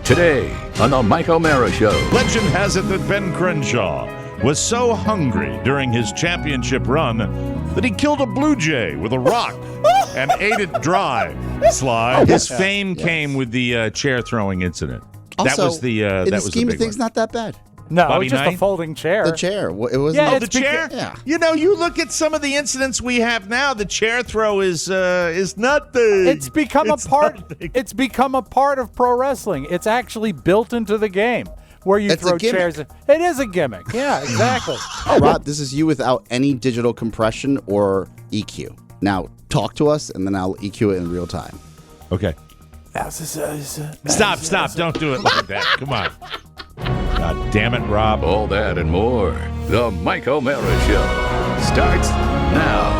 Today on the Mike O'Mara Show. Legend has it that Ben Crenshaw was so hungry during his championship run that he killed a blue jay with a rock and ate it dry. Sly. His fame came with the chair throwing incident. Also, that was the in the scheme of things, one. not that bad. No, Bobby just Knight? a folding chair. The chair. It was Yeah, the chair? Yeah. You know, you look at some of the incidents we have now. The chair throw is nothing. It's become a part. It's become a part of pro wrestling. It's actually built into the game where you It's a throw gimmick. chairs. It is a gimmick. Yeah, exactly. Oh, Rob, this is you without any digital compression or EQ. Now, talk to us, and then I'll EQ it in real time. Okay. Stop. Don't do it like that. Come on. God damn it, Rob. All that and more. The Mike O'Mara Show starts now.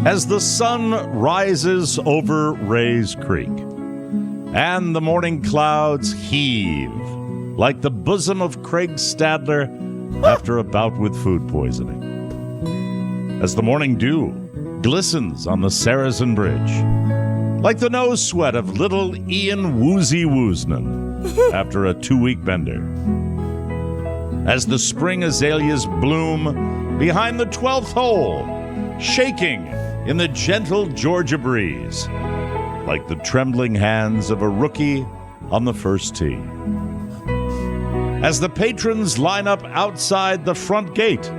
As the sun rises over Ray's Creek and the morning clouds heave like the bosom of Craig Stadler after a bout with food poisoning. As the morning dew glistens on the Saracen Bridge like the nose sweat of little Ian Woozy Woosnan after a 2-week bender. As the spring azaleas bloom behind the 12th hole, shaking in the gentle Georgia breeze, like the trembling hands of a rookie on the first tee. As the patrons line up outside the front gate,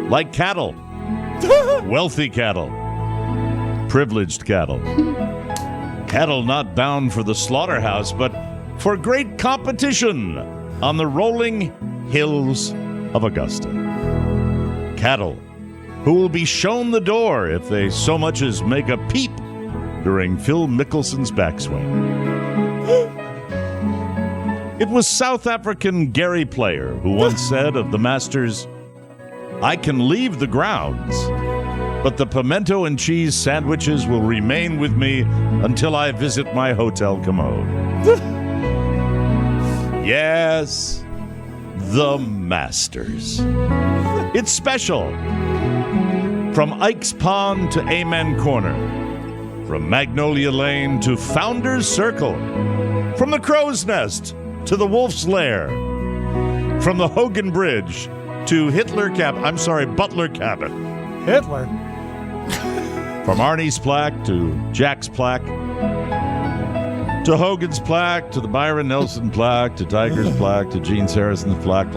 like cattle, wealthy cattle, privileged cattle, cattle not bound for the slaughterhouse, but for great competition on the rolling hills of Augusta. Cattle who will be shown the door if they so much as make a peep during Phil Mickelson's backswing. It was South African Gary Player who once said of the Masters, "I can leave the grounds, but the pimento and cheese sandwiches will remain with me until I visit my hotel commode." Yes, the Masters. It's special. From Ike's Pond to Amen Corner, from Magnolia Lane to Founder's Circle, from the Crow's Nest to the Wolf's Lair, from the Hogan Bridge to Butler Cabin. Hitler. From Arnie's plaque to Jack's plaque, to Hogan's plaque, to the Byron Nelson plaque, to Tiger's plaque, to Gene Saracen's plaque.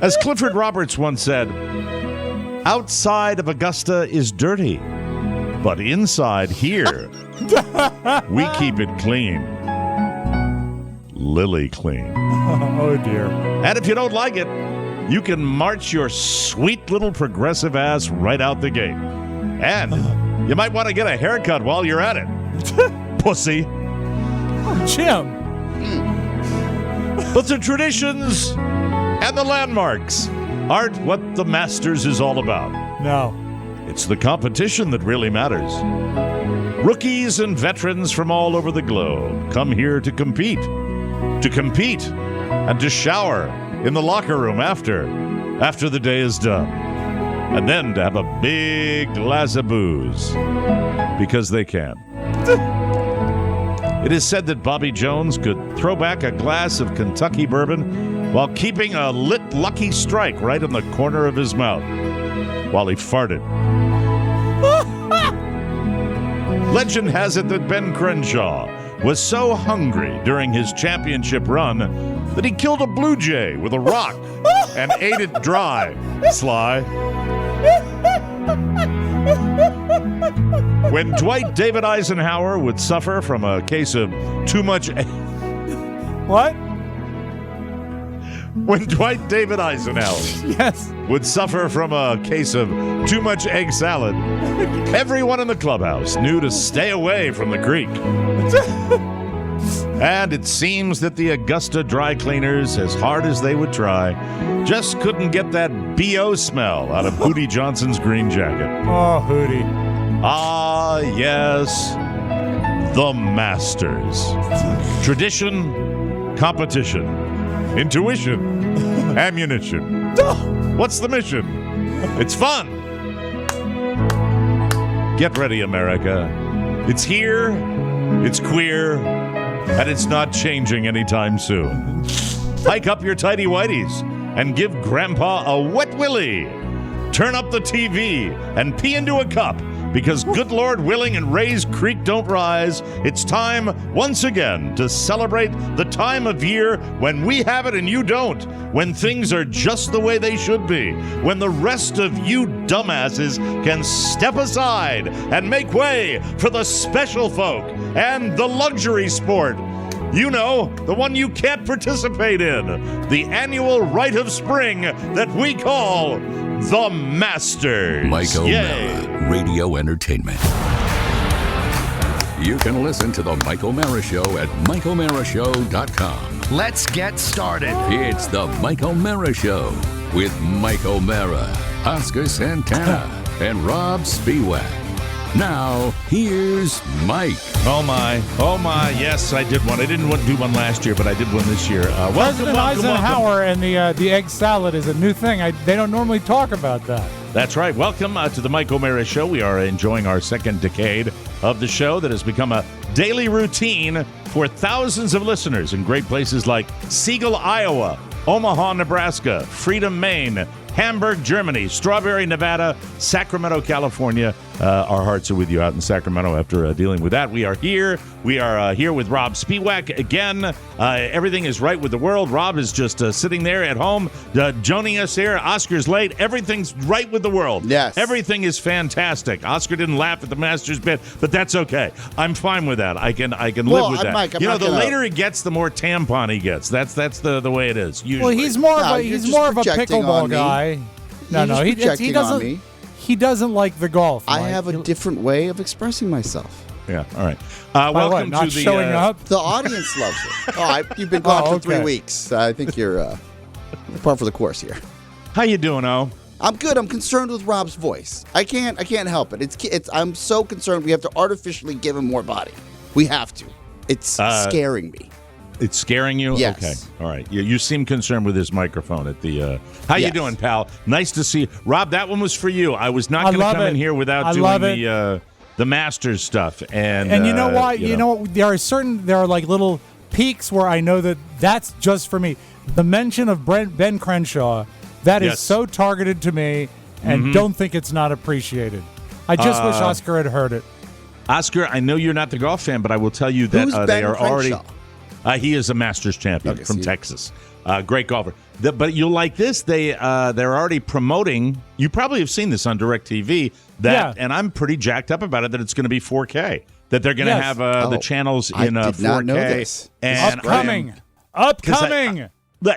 As Clifford Roberts once said, outside of Augusta is dirty, but inside here, we keep it clean. Lily clean. Oh, dear. And if you don't like it, you can march your sweet little progressive ass right out the gate. And you might want to get a haircut while you're at it. Pussy. Jim. But the traditions and the landmarks aren't what the Masters is all about. No. It's the competition that really matters. Rookies and veterans from all over the globe come here to compete and to shower in the locker room after the day is done. And then to have a big glass of booze because they can. It is said that Bobby Jones could throw back a glass of Kentucky bourbon while keeping a lit Lucky Strike right in the corner of his mouth while he farted. Legend has it that Ben Crenshaw was so hungry during his championship run that he killed a blue jay with a rock and ate it dry. Sly. When Dwight David Eisenhower would suffer from a case of too much... What? When Dwight David Eisenhower Yes. would suffer from a case of too much egg salad, everyone in the clubhouse knew to stay away from the creek. And it seems that the Augusta dry cleaners, as hard as they would try, just couldn't get that B.O. smell out of Hootie Johnson's green jacket. Oh, Hootie. Ah, yes, the Masters. Tradition, competition, intuition, ammunition. What's the mission? It's fun. Get ready, America. It's here, it's queer, and it's not changing anytime soon. Hike up your tighty whities and give Grandpa a wet willy. Turn up the TV and pee into a cup, because good Lord willing and Ray's Creek don't rise. It's time once again to celebrate the time of year when we have it and you don't, when things are just the way they should be, when the rest of you dumbasses can step aside and make way for the special folk and the luxury sport. You know, the one you can't participate in, the annual rite of spring that we call the Masters. Mike O'Mara, Radio Entertainment. You can listen to the Mike O'Mara Show at MikeO'MaraShow.com. Let's get started. It's the Mike O'Mara Show with Mike O'Mara, Oscar Santana, and Robb Spiewak. Now, here's Mike. Oh my, yes, I did one. I didn't do one last year, but I did one this year. President Eisenhower and the egg salad is a new thing. They don't normally talk about that. That's right. Welcome to the Mike O'Mara Show. We are enjoying our second decade of the show that has become a daily routine for thousands of listeners in great places like Siegel, Iowa, Omaha, Nebraska, Freedom, Maine, Hamburg, Germany, Strawberry, Nevada, Sacramento, California. Our hearts are with you out in Sacramento after dealing with that. We are here. We are here with Robb Spiewak again. Everything is right with the world. Robb is just sitting there at home, joining us here. Oscar's late. Everything's right with the world. Yes. Everything is fantastic. Oscar didn't laugh at the Masters bit, but that's okay. I'm fine with that. I can live with that. Mike, the later he gets, the more tampon he gets. That's the way it is. Usually. Well, he's more of a pickleball guy. No, he doesn't. He doesn't like the golf. I have a different way of expressing mycent. Yeah, all right. Welcome not to the showing up. The audience loves it. You've been gone for 3 weeks. I think you're par for the course here. How you doing, O? I'm good. I'm concerned with Robb's voice. I can't help it. I'm so concerned. We have to artificially give him more body. We have to. It's scaring me. It's scaring you? Yes. Okay. All right. You seem concerned with this microphone at the How you doing, pal? Nice to see you. Robb, that one was for you. I was not going to come in here without doing the Masters stuff. And you know why? You know, there are like little peaks where I know that's just for me. The mention of Ben Crenshaw, that is so targeted to me, and don't think it's not appreciated. I just wish Oscar had heard it. Oscar, I know you're not the golf fan, but I will tell you that they are already... he is a Masters champion from Texas. Great golfer. But you'll like this. They're already promoting. You probably have seen this on DirecTV. And I'm pretty jacked up about it. That it's going to be 4K. That they're going to have the channels in 4K. Not know this. And upcoming.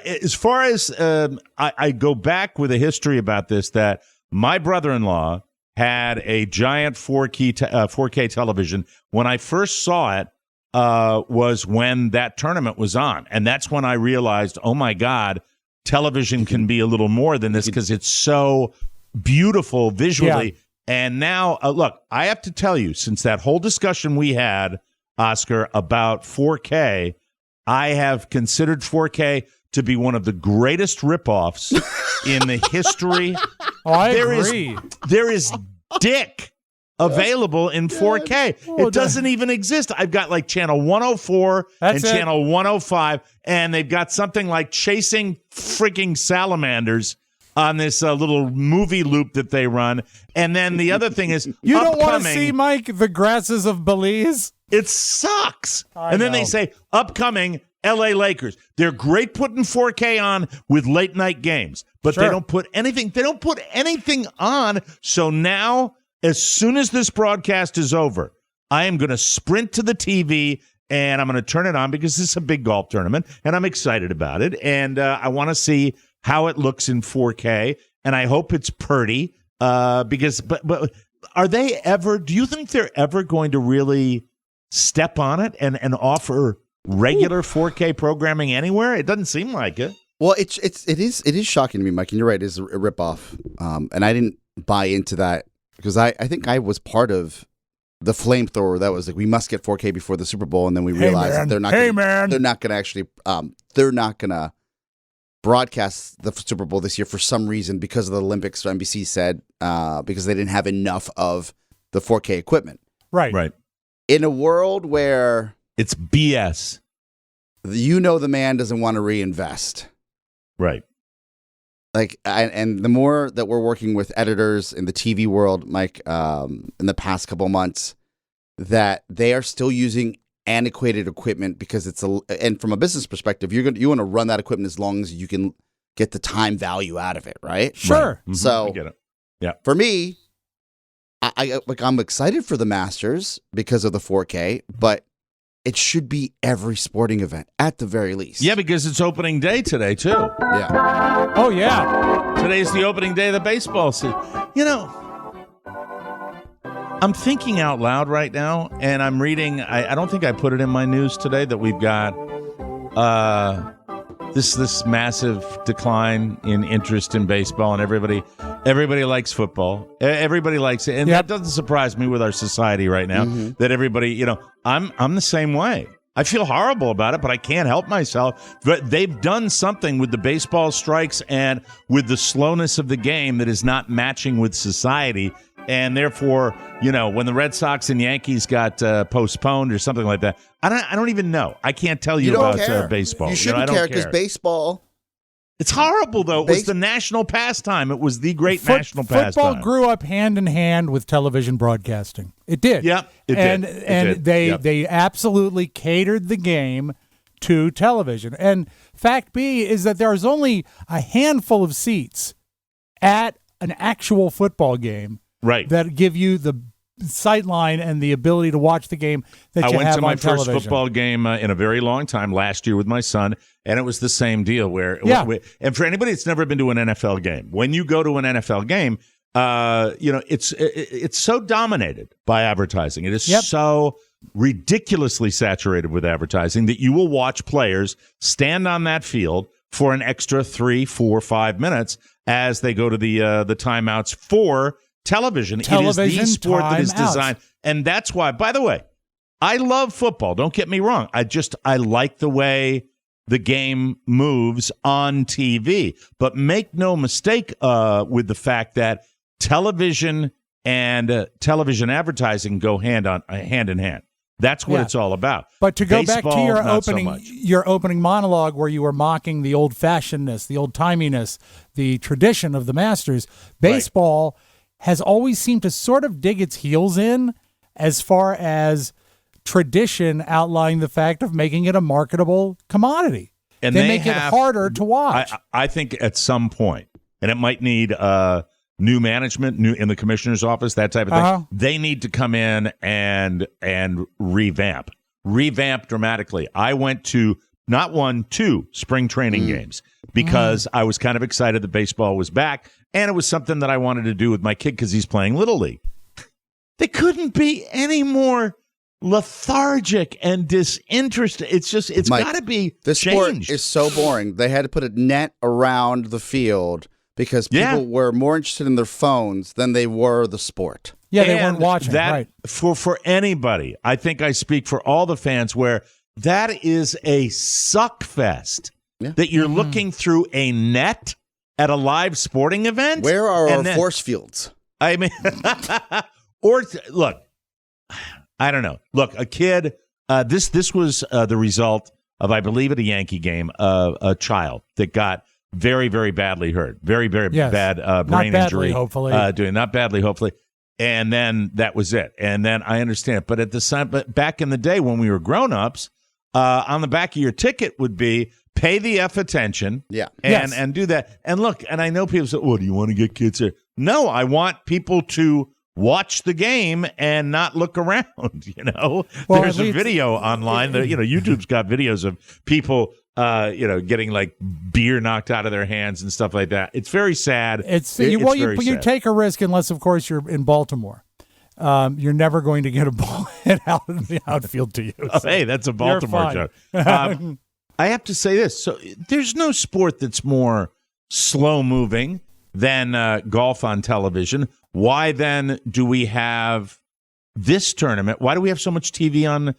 As far as I go back with a history about this, that my brother-in-law had a giant 4K television. When I first saw it, was when that tournament was on. And that's when I realized, oh, my God, television can be a little more than this because it's so beautiful visually. Yeah. And now, look, I have to tell you, since that whole discussion we had, Oscar, about 4K, I have considered 4K to be one of the greatest ripoffs in the history. I agree. There is dick available in 4K. It doesn't even exist. I've got like channel 104 channel 105, and they've got something like chasing freaking salamanders on this little movie loop that they run. And then the other thing is, you don't want to see, Mike, the grasses of Belize? It sucks. And then they say, upcoming LA Lakers. They're great putting 4K on with late night games, but they don't put anything on. So now, as soon as this broadcast is over, I am going to sprint to the TV and I'm going to turn it on because this is a big golf tournament and I'm excited about it. And I want to see how it looks in 4K. And I hope it's pretty because, but are they ever, do you think they're ever going to really step on it and offer regular 4K programming anywhere? It doesn't seem like it. Well, it is shocking to me, Mike. And you're right, it is a ripoff. And I didn't buy into that. Because I think I was part of the flamethrower that was like, we must get 4K before the Super Bowl, and then we realized that they're not. They're not going to actually. They're not going to broadcast the Super Bowl this year for some reason because of the Olympics. So NBC said because they didn't have enough of the 4K equipment. Right. In a world where it's BS, the man doesn't want to reinvest. Right. Like, and the more that we're working with editors in the TV world, Mike, in the past couple months, that they are still using antiquated equipment because and from a business perspective, you want to run that equipment as long as you can get the time value out of it, right? Sure. Right. Mm-hmm. So I get it. Yeah. For me, I'm excited for the Masters because of the 4K, but it should be every sporting event at the very least. Yeah, because it's opening day today too. Yeah. Oh yeah. Today's the opening day of the baseball season. You know, I'm thinking out loud right now, and I'm reading. I don't think I put it in my news today that we've got this massive decline in interest in baseball, and everybody likes football. Everybody likes it, and that doesn't surprise me with our society right now. Mm-hmm. That everybody, I'm the same way. I feel horrible about it, but I can't help myself. But they've done something with the baseball strikes and with the slowness of the game that is not matching with society. And therefore, when the Red Sox and Yankees got postponed or something like that, I don't even know. I can't tell you about baseball. You shouldn't care because baseball. It's horrible, though. It was the national pastime. It was the great national pastime. Football grew up hand in hand with television broadcasting. It did. Yep, it did. And they absolutely catered the game to television. And fact B is that there's only a handful of seats at an actual football game. Right. That give you the sight line and the ability to watch the game that you have on television. I went to my first football game in a very long time last year with my son, and it was the same deal. And for anybody that's never been to an NFL game, when you go to an NFL game, it's so dominated by advertising. It is so ridiculously saturated with advertising that you will watch players stand on that field for an extra 3, 4, 5 minutes as they go to the timeouts for television. It is the sport that is designed. And that's why, by the way, I love football. Don't get me wrong. I like the way the game moves on TV. But make no mistake with the fact that television and television advertising go hand in hand. That's what it's all about. But to go back to your opening monologue where you were mocking the old-fashionedness, the old-timiness, the tradition of the Masters, baseball has always seemed to sort of dig its heels in as far as tradition outlining the fact of making it a marketable commodity. And they make it harder to watch. I think at some point, and it might need new management, new in the commissioner's office, that type of thing. They need to come in and revamp dramatically. I went to not 1, 2 spring training games because I was kind of excited that baseball was back, and it was something that I wanted to do with my kid because he's playing Little League. They couldn't be any more lethargic and disinterested. It's got to be this changed. Sport is so boring. They had to put a net around the field because people were more interested in their phones than they were the sport. Yeah, they weren't watching. That, for anybody, I think I speak for all the fans, where that is a suck fest. That you're looking through a net at a live sporting event. Where are our force fields? I mean, look, I don't know. Look, a kid. This was the result of, I believe, at a Yankee game, a child that got very, very badly hurt, very, very bad brain injury. Hopefully, not badly, hopefully. And then that was it. And then I understand, but but back in the day when we were grown-ups, on the back of your ticket would be pay the F attention, and do that. And look, and I know people say, "Oh, do you want to get kids here?" No, I want people to watch the game and not look around. There's a video online that YouTube's got videos of people getting like beer knocked out of their hands and stuff like that. It's very sad. You take a risk unless, of course, you're in Baltimore. You're never going to get a ball hit out in the outfield to you. So hey, that's a Baltimore joke. I have to say this. So there's no sport that's more slow moving than golf on television. Why then do we have this tournament, why do we have so much TV on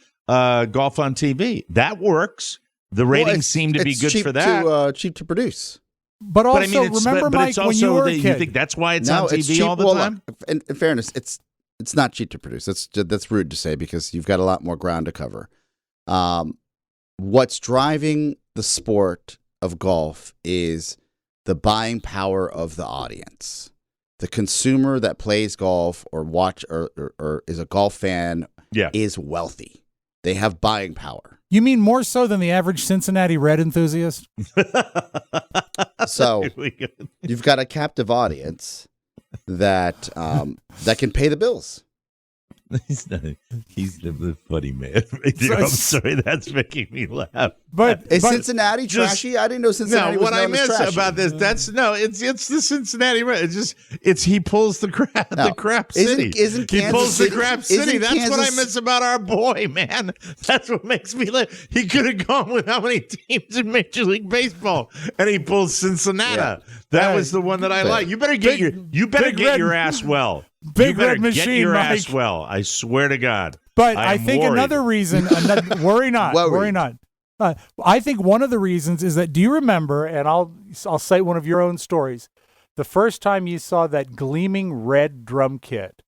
golf on TV? That works. The ratings seem to be good for that. Cheap to produce. But also, I mean, remember, Mike, when you were a kid. You think that's why it's on TV all the time? Look, in fairness, it's not cheap to produce. That's rude to say because you've got a lot more ground to cover. What's driving the sport of golf is the buying power of the audience. The consumer that plays golf or watch or is a golf fan is wealthy. They have buying power. You mean more so than the average Cincinnati Red enthusiast? So you've got a captive audience that can pay the bills. He's the funny man. I'm sorry, that's making me laugh. But is Cincinnati trashy? I didn't know Cincinnati was known as trashy. What I miss about this, it's the Cincinnati Red. It's he pulls the crap city. He pulls the crap city. That's what I miss about our boy, man. That's what makes me laugh. He could have gone with how many teams in Major League Baseball, and he pulls Cincinnati. Yeah. That was the one that I like. You better get your ass well. Big red machine, get your Mike. ass well. I swear to God. But I think another reason. Worry not. Worry not. I think one of the reasons is that. Do you remember? And I'll cite one of your own stories. The first time you saw that gleaming red drum kit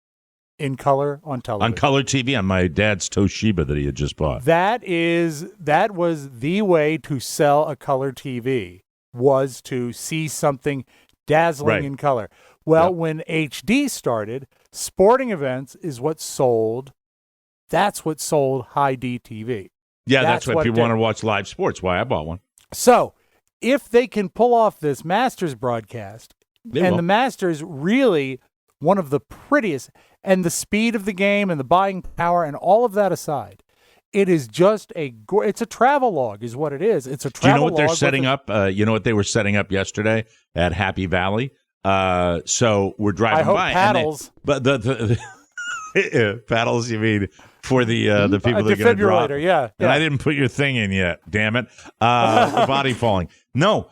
in color on television, on color TV, on my dad's Toshiba that he had just bought. That was the way to sell a color TV. Was to see something dazzling in color. Well, when HD started, sporting events is what sold. That's what sold high D TV. Yeah, that's why people want to watch live sports. Why I bought one. So, if they can pull off this Masters broadcast, the Masters really one of the prettiest, and the speed of the game and the buying power and all of that aside, it is just it's a travel log is what it is. It's a travel log. Do you know what they're setting up? You know what they were setting up yesterday at Happy Valley? So we're driving by. Paddles. But the paddles, you mean for the people that are going to drop? Yeah. And I didn't put your thing in yet. Damn it! The body falling. No.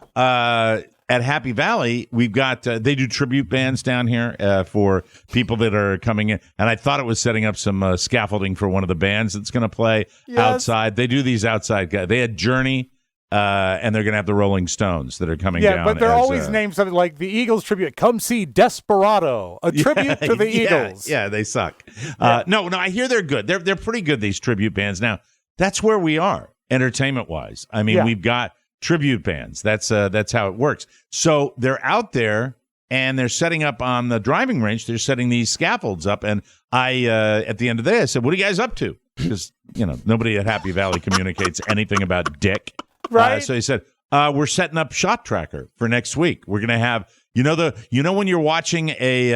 At Happy Valley, we've got they do tribute bands down here for people that are coming in, and I thought it was setting up some scaffolding for one of the bands that's going to play outside. They do these outside guys. They had Journey. And they're going to have the Rolling Stones that are coming down. Yeah, but they're always named something like the Eagles tribute. Come see Desperado, a tribute to the Eagles. Yeah, they suck. No, I hear they're good. They're pretty good, these tribute bands. Now, that's where we are, entertainment-wise. I mean, we've got tribute bands. That's how it works. So they're out there, and they're setting up on the driving range. They're setting these scaffolds up, and I, at the end of the day, I said, what are you guys up to? Because, nobody at Happy Valley communicates anything about dick. Right. So he said, we're setting up Shot Tracker for next week. We're going to have, when you're watching a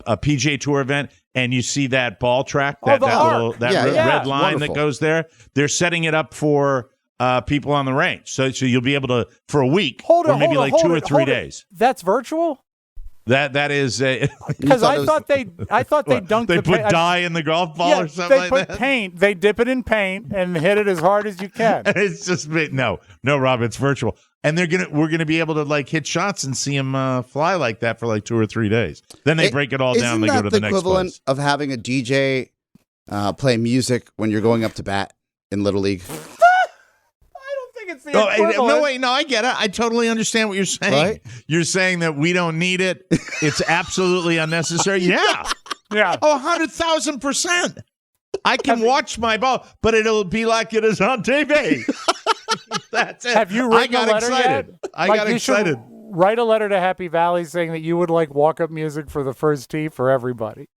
PGA Tour event and you see that ball track, that red line that goes there, they're setting it up for people on the range. So you'll be able to, for a week, maybe 2 or 3 days. That's virtual? That is because I thought they dunked. They put dye in the golf ball or something like that. They put paint. They dip it in paint and hit it as hard as you can. It's just no, Rob. It's virtual, and we're gonna be able to hit shots and see them fly like that for 2 or 3 days. Then they break it all down. And they go to the next place. Isn't that the equivalent of having a DJ play music when you're going up to bat in Little League? It's the equivalent. I get it. I totally understand what you're saying. Right? You're saying that we don't need it. It's absolutely unnecessary. Yeah. 100,000%. I can watch my ball, but it'll be like it is on TV. That's it. Have you written a letter yet? I got excited. Write a letter to Happy Valley saying that you would like walk-up music for the first tee for everybody.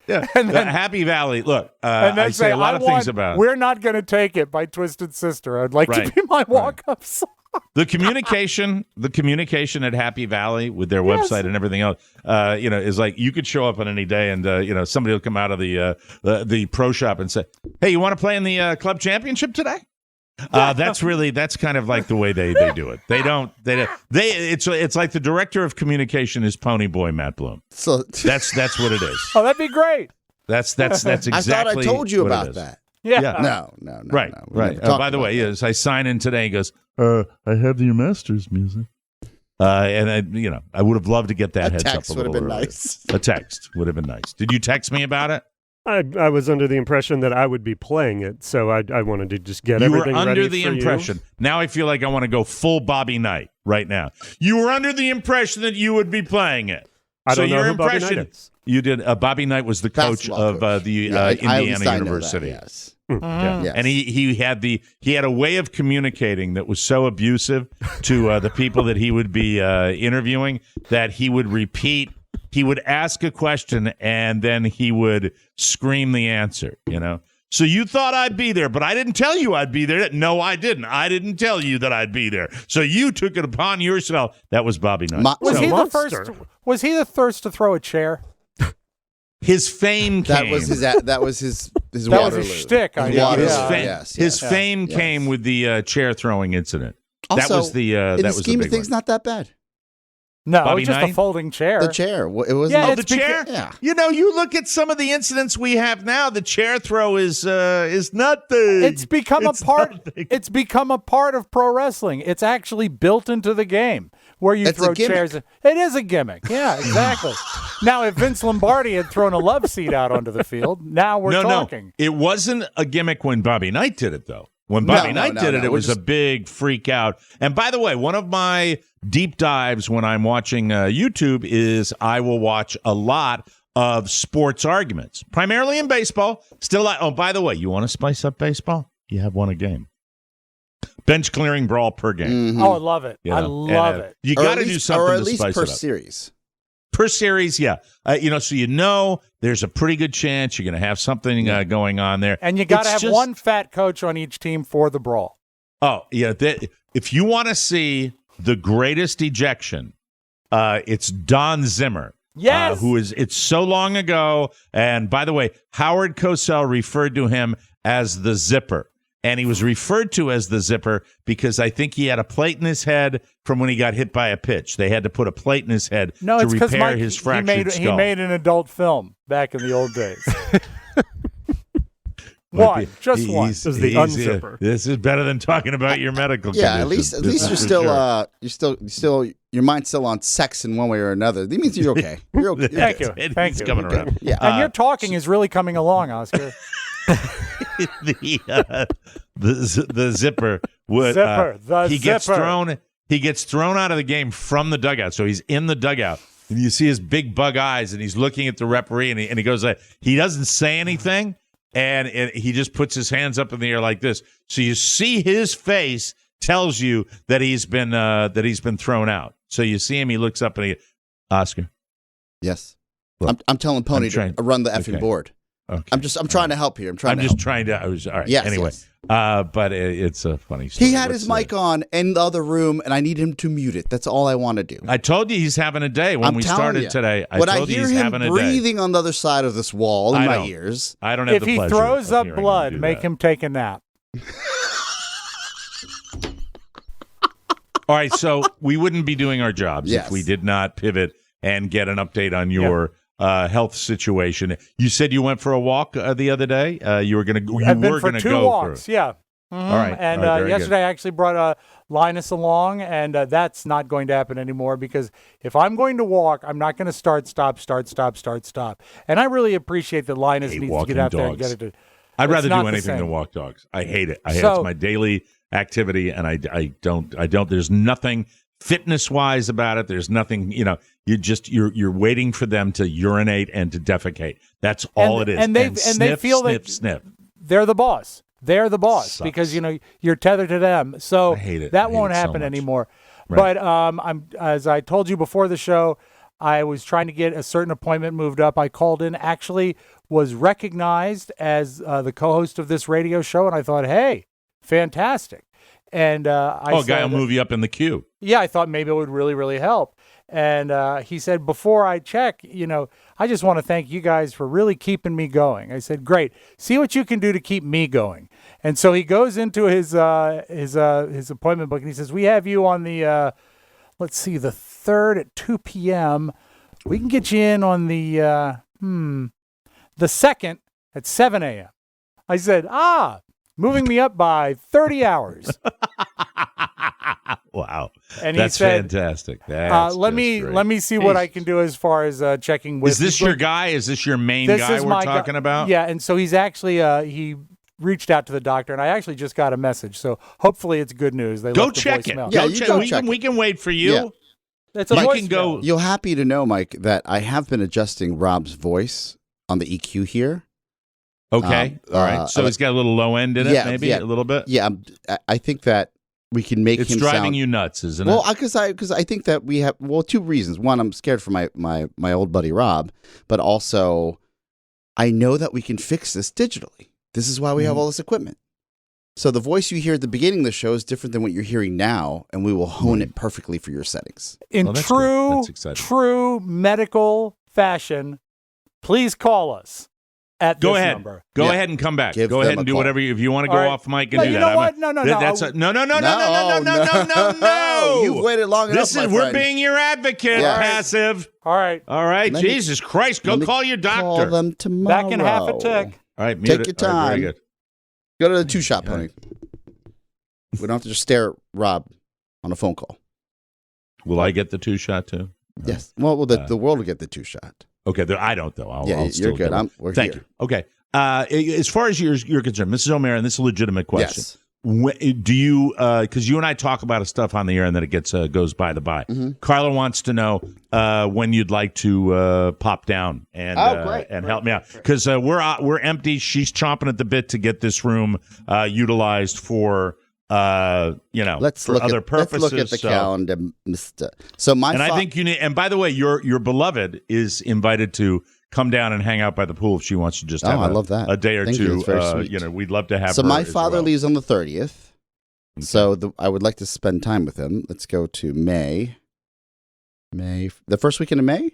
Yeah, and then, Happy Valley. Look, I say a lot of things about it. We're Not Gonna Take It by Twisted Sister. I'd like to be my walk-up song. The communication at Happy Valley with their website and everything else, is like you could show up on any day and somebody will come out of the pro shop and say, "Hey, you want to play in the club championship today?" That's kind of like the way they do it. It's like the director of communication is Ponyboy Matt Bloom. So that's what it is. Oh, that'd be great. That's exactly. I thought I told you about that. Yeah. No. Right. By the way, yes, I sign in today. He goes, I have your Masters music. And I would have loved to get that heads up a little earlier. Nice. A text would have been nice. Did you text me about it? I was under the impression that I would be playing it, so I wanted to just get everything ready for you. You were under the impression. Now I feel like I want to go full Bobby Knight right now. You were under the impression that you would be playing it. I don't know who Bobby Knight is. You did. Bobby Knight was the coach of the Indiana University. Yes. Yeah. Yes. And he had a way of communicating that was so abusive to the people that he would be interviewing that he would repeat. He would ask a question and then he would scream the answer. So you thought I'd be there, but I didn't tell you I'd be there. No, I didn't. I didn't tell you that I'd be there. So you took it upon yourself. That was Bobby Knight. Was he the first? Was he the first to throw a chair? His fame came. That was his. That was his. That was his shtick. His fame came with the chair throwing incident. Also, that was the. In the scheme of things, not that bad. No, Bobby just Knight? a folding chair. The chair. It was. Yeah, the chair. Yeah. You look at some of the incidents we have now. The chair throw is nothing. It's become a part. Nothing. It's become a part of pro wrestling. It's actually built into the game where you throw chairs. It is a gimmick. Yeah, exactly. Now, if Vince Lombardi had thrown a love seat out onto the field, now we're talking. No, it wasn't a gimmick when Bobby Knight did it, though. When Bobby Knight did it, it was a big freak out. And by the way, one of my deep dives when I'm watching YouTube is I will watch a lot of sports arguments, primarily in baseball. Still, by the way, you want to spice up baseball? You have one a game. Bench clearing brawl per game. Mm-hmm. Oh, I love it. I love it. You got to do something to spice it up. Per series. Per series, yeah. So there's a pretty good chance you're going to have something going on there. And you got to have one fat coach on each team for the brawl. Oh, yeah. If you want to see the greatest ejection, it's Don Zimmer. Yes. It's so long ago. And by the way, Howard Cosell referred to him as the Zipper. And he was referred to as the Zipper because I think he had a plate in his head from when he got hit by a pitch. They had to put a plate in his head to repair his fractured skull. He made an adult film back in the old days. One. Just one. This is the unzipper. This is better than talking about your medical condition. At least you're still your mind's still on sex in one way or another. That means you're okay. You're okay. Thank you. Thank you. Coming around. Yeah. And your talking is really coming along, Oscar. the zipper would he gets thrown out of the game from the dugout. So he's in the dugout and you see his big bug eyes and he's looking at the referee and he goes he doesn't say anything and he just puts his hands up in the air like this. So you see his face tells you that he's been thrown out. So you see him, he looks up and Oscar. Yes. Look, I'm telling Pony to run the effing board. Okay. I'm trying to help here. I was all right. Yes, anyway, yes. But it's a funny story. He had his mic on in the other room, and I need him to mute it. That's all I want to do. I told you he's having a day when we started today. I told you he's having a day. When I hear him breathing on the other side of this wall in my ears, I don't have the pleasure. If he throws up blood, make him take a nap. All right, so we wouldn't be doing our jobs if we did not pivot and get an update on your health situation. You said you went for a walk the other day. You were going to. I've been for 2 walks. Yeah. Mm-hmm. All right. And yesterday I actually brought Linus along, and that's not going to happen anymore because if I'm going to walk, I'm not going to start, stop. And I really appreciate that Linus needs to get out there and get it. I'd rather do anything than walk dogs. I hate it. It's my daily activity, and I don't. There's nothing fitness-wise about it. There's nothing, you're waiting for them to urinate and to defecate. That's all it is. And they feel that they're the boss. They're the boss because you're tethered to them. So I hate it. That won't happen anymore. Right. But as I told you before the show, I was trying to get a certain appointment moved up. I called in, actually was recognized as the co-host of this radio show, and I thought, hey, fantastic. And I said, guy will move you up in the queue. Yeah, I thought maybe it would really, really help. And he said, before I check, I just want to thank you guys for really keeping me going. I said, great. See what you can do to keep me going. And so he goes into his appointment book and he says, we have you on the, the 3rd at 2 p.m. We can get you in on the 2nd at 7 a.m. I said, moving me up by 30 hours. Wow. And That's he said, fantastic. That's let me see what I can do as far as checking with. Is this your guy? Is this your main guy we're talking about? Yeah, and so he's actually he reached out to the doctor, and I actually just got a message. So hopefully it's good news. They go left check the voicemail. it. Yeah, Go check. We can wait for you. Yeah. It's a You voicemail. can go. You're happy to know, Mike, that I have been adjusting Rob's voice on the EQ here. Okay. All right. So he's got a little low end in it, maybe a little bit. Yeah, I think that we can make It's him driving sound, you nuts, isn't it? Well, because I think that we have two reasons. One, I'm scared for my old buddy Rob, but also I know that we can fix this digitally. This is why we have all this equipment. So the voice you hear at the beginning of the show is different than what you're hearing now, and we will hone it perfectly for your settings. In that's true, good. That's exciting. true medical fashion, please call us at Go this ahead. number. Go Yeah. ahead and come back. Give Go them ahead a and do call. whatever if you want to go All right. off mic and No, do you that. know what? No. No. You've waited long enough, my We're friend. being your advocate, Yeah. passive. All right. All right. Let me- Jesus Christ. Go Let me call your doctor. Call them tomorrow. Back in half a tick. All right. Mute Take it. your All right, time. very good. Go to the two-shot pony. We don't have to just stare at Rob on a phone call. Will I get the 2-shot too? Yes. Well, the world will get the two-shot. Okay. I don't, though. I'll Yeah, still you're good. get it. We're Thank here. you. Okay. As far as you're concerned, Mrs. O'Mara, and this is a legitimate question. Yes. Do you, because you and I talk about stuff on the air and then it goes by the by. Mm-hmm. Carla wants to know when you'd like to pop down and help me out, because we're empty. She's chomping at the bit to get this room utilized for Let's for look other at, purposes. Let's look at the calendar, Mister. So I think you need. And by the way, your beloved is invited to come down and hang out by the pool if she wants to just have I love that. a day or Thank you. two. It's very sweet. We'd love to have. So her my as father well. leaves on the 30th. So I would like to spend time with him. Let's go to May. The first weekend of May?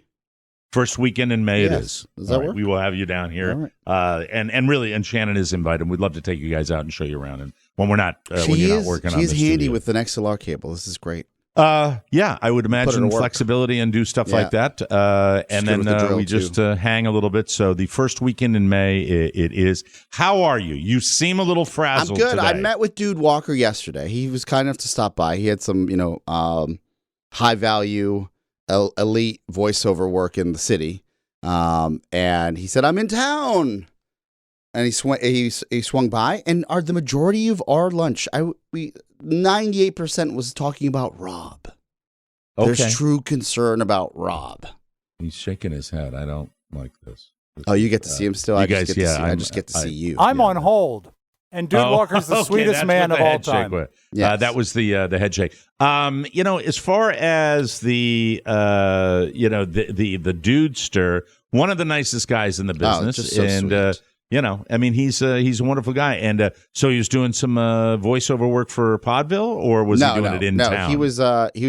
First weekend in May. It Yes. is. Does that All right, work? we will have you down here. All right. And Shannon is invited. We'd love to take you guys out and show you around. And when we're not, when She you're is, not working she on is the handy studio. with an XLR cable. This is great. Yeah, I would it imagine to work. flexibility and do stuff like that. She's And good with the then drill, we too. just hang a little bit. So the first weekend in May, it is. How are you? You seem a little I'm frazzled good. I today. met with Dude Walker yesterday. He was kind enough to stop by. He had some, high value, elite voiceover work in the city. And he said, I'm in town. And he swung by, and the majority of our lunch, 98% was talking about Robb. Okay. There's true concern about Robb. He's shaking his head. I don't like this. Oh, you get to see him still? you I just guys- get yeah, to see, I I'm- just get to I- see you. I'm on hold, and Dude Walker's the okay, sweetest that's man what of the all head shake time. was. Yes. That was the head shake. As far as the the dudester, one of the nicest guys in the business, just so and sweet. he's a wonderful guy. And so he was doing some voiceover work for Podville, or was he doing it in town? He was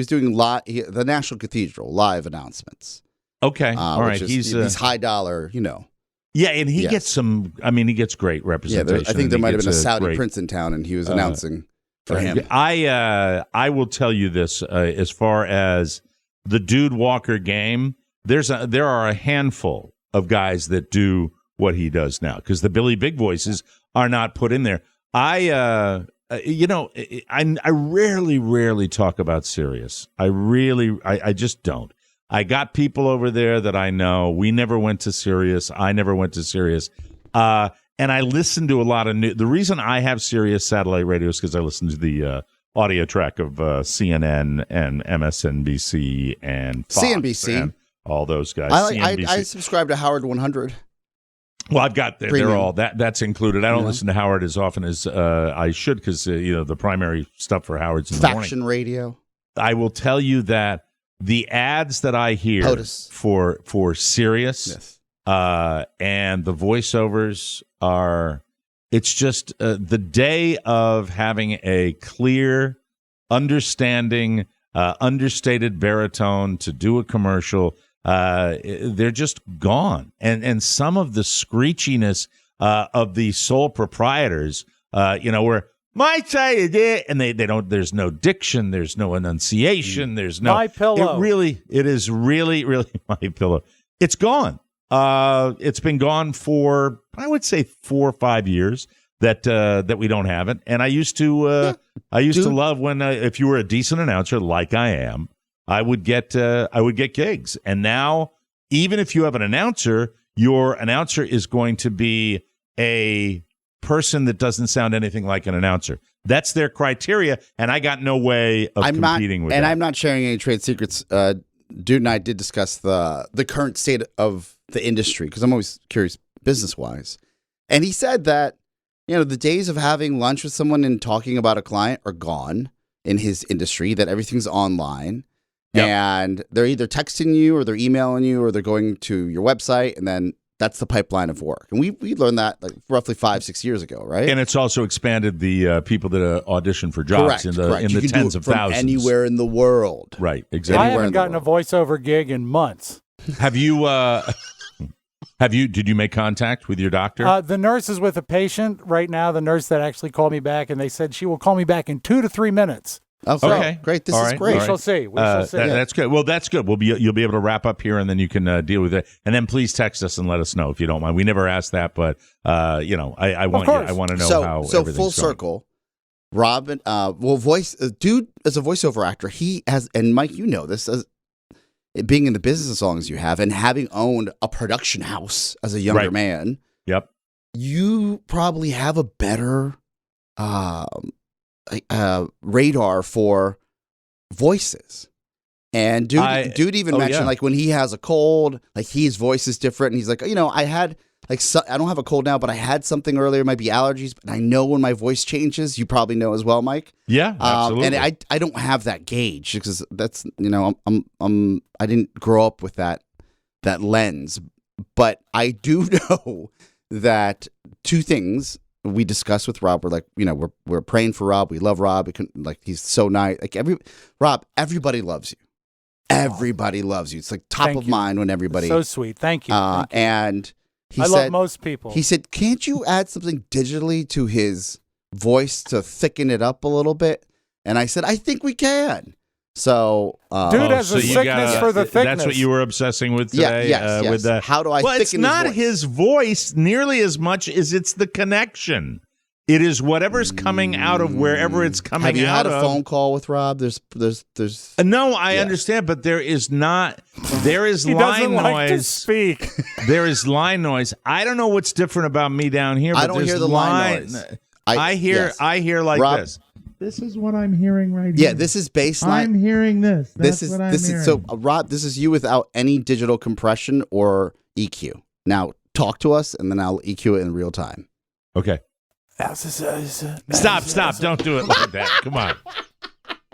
doing the National Cathedral live announcements. Okay, all right. Which is these high dollar, Yeah, and he Yes. gets some. I mean, he gets great Yeah, representation. I think there and he might have been a gets Saudi great- prince in town, and he was announcing for him. I will tell you this: as far as the Dude Walker game, there are a handful of guys that do what he does now, because the Billy Big voices are not put in there. I rarely talk about Sirius. I just don't. I got people over there that I know. We never went to Sirius. I never went to Sirius. And I listen to a lot of new. The reason I have Sirius satellite radio is because I listen to the audio track of CNN and MSNBC and Fox CNBC. and all those guys. I subscribe to Howard 100. Well, I've got they're Premium. all that's included. I don't listen to Howard as often as I should, because the primary stuff for Howard's in the morning. Faction Radio. I will tell you that the ads that I hear POTUS. for Sirius Yes. and the voiceovers are, it's just the day of having a clear, understanding, understated baritone to do a commercial. They're just gone, and some of the screechiness of the sole proprietors, where might say it did, and they don't. There's no diction. There's no enunciation. There's no My Pillow. It is really My Pillow. It's gone. It's been gone for, I would say, 4 or 5 years. that we don't have it. And I used to love when if you were a decent announcer like I am, I would get gigs. And now, even if you have an announcer, your announcer is going to be a person that doesn't sound anything like an announcer. That's their criteria, and I got no way of competing with that. And I'm not sharing any trade secrets. Dude and I did discuss the current state of the industry, because I'm always curious business-wise. And he said that, the days of having lunch with someone and talking about a client are gone in his industry, that everything's online. Yep. And they're either texting you or they're emailing you or they're going to your website, and then that's the pipeline of work. And we learned that like roughly 5-6 years ago, right? And it's also expanded the people that audition for jobs in the tens of thousands. Anywhere in the world. Right, exactly. I haven't gotten a voiceover gig in months. Have you did you make contact with your doctor? The nurse is with a patient right now, the nurse that actually called me back, and they said she will call me back in 2 to 3 minutes. Oh, so, okay, great. This is great. We shall see. We shall see. That's good. Well, that's good. You'll be able to wrap up here, and then you can deal with it. And then please text us and let us know if you don't mind. We never asked that, but I want to know how. So full circle. Rob, dude as a voiceover actor, he has, and Mike, you know this, as being in the business as long as you have, and having owned a production house as a younger man. Yep. You probably have a better radar for voices. And dude even mentioned like when he has a cold, like his voice is different, and he's like, I had like I don't have a cold now, but I had something earlier, it might be allergies, but I know when my voice changes. You probably know as well, Mike. Yeah, absolutely. And I don't have that gauge because that's I didn't grow up with that lens, but I do know that two things we discussed with Rob. We're like, we're praying for Rob. We love Rob. He's so nice. Like Rob, everybody loves you. Everybody loves you. It's like top of mind when everybody. So sweet. Thank you. And he said, love most people. He said, can't you add something digitally to his voice to thicken it up a little bit? And I said, I think we can. So, dude has a sickness for the thickness. That's what you were obsessing with today. Yes. With how do I? Well, thicken it's not his voice nearly as much as it's the connection. It is whatever's coming out of wherever it's coming out of. Have you had a phone call with Rob? There's. No, I understand, but there is not. There is he line doesn't noise. Like to speak. There is line noise. I don't know what's different about me down here. But I don't hear the line noise. I hear like Rob, this. This is what I'm hearing right here. Yeah, this is baseline. I'm hearing this. That's what I'm hearing. So, Rob, this is you without any digital compression or EQ. Now, talk to us, and then I'll EQ it in real time. Okay. Stop. Don't do it like that. Come on.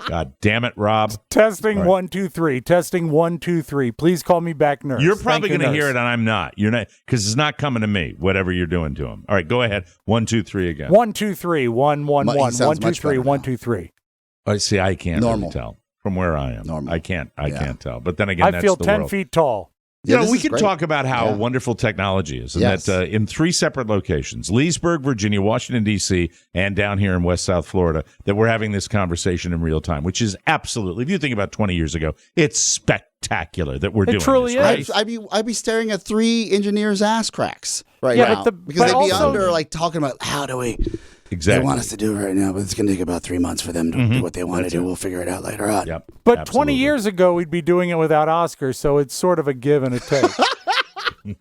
God damn it, Rob. Testing right. 1 2 3. Testing 1 2 3. Please call me back, nurse. You're probably going to hear it, and I'm not. You're not, because it's not coming to me. Whatever you're doing to him. All right, go ahead. 1 2 3 again. 1 2 3. 1 1 1. 1 2 3. 1 2 3. I see. I can't really tell from where I am. Normal. I can't tell. But then again, I feel 10 feet tall. We can talk about how wonderful technology is, and that in 3 separate locations, Leesburg, Virginia, Washington, D.C., and down here in West South Florida, that we're having this conversation in real time, which is absolutely, if you think about 20 years ago, it's spectacular that we're doing this. It truly is. Right? I'd be staring at 3 engineers' ass cracks now. Because they'd be under, talking about, how do we... Exactly. They want us to do it right now, but it's going to take about 3 months for them to do what they want to do. We'll figure it out later on. Yep. But Absolutely. 20 years ago, we'd be doing it without Oscar, so it's sort of a give and a take.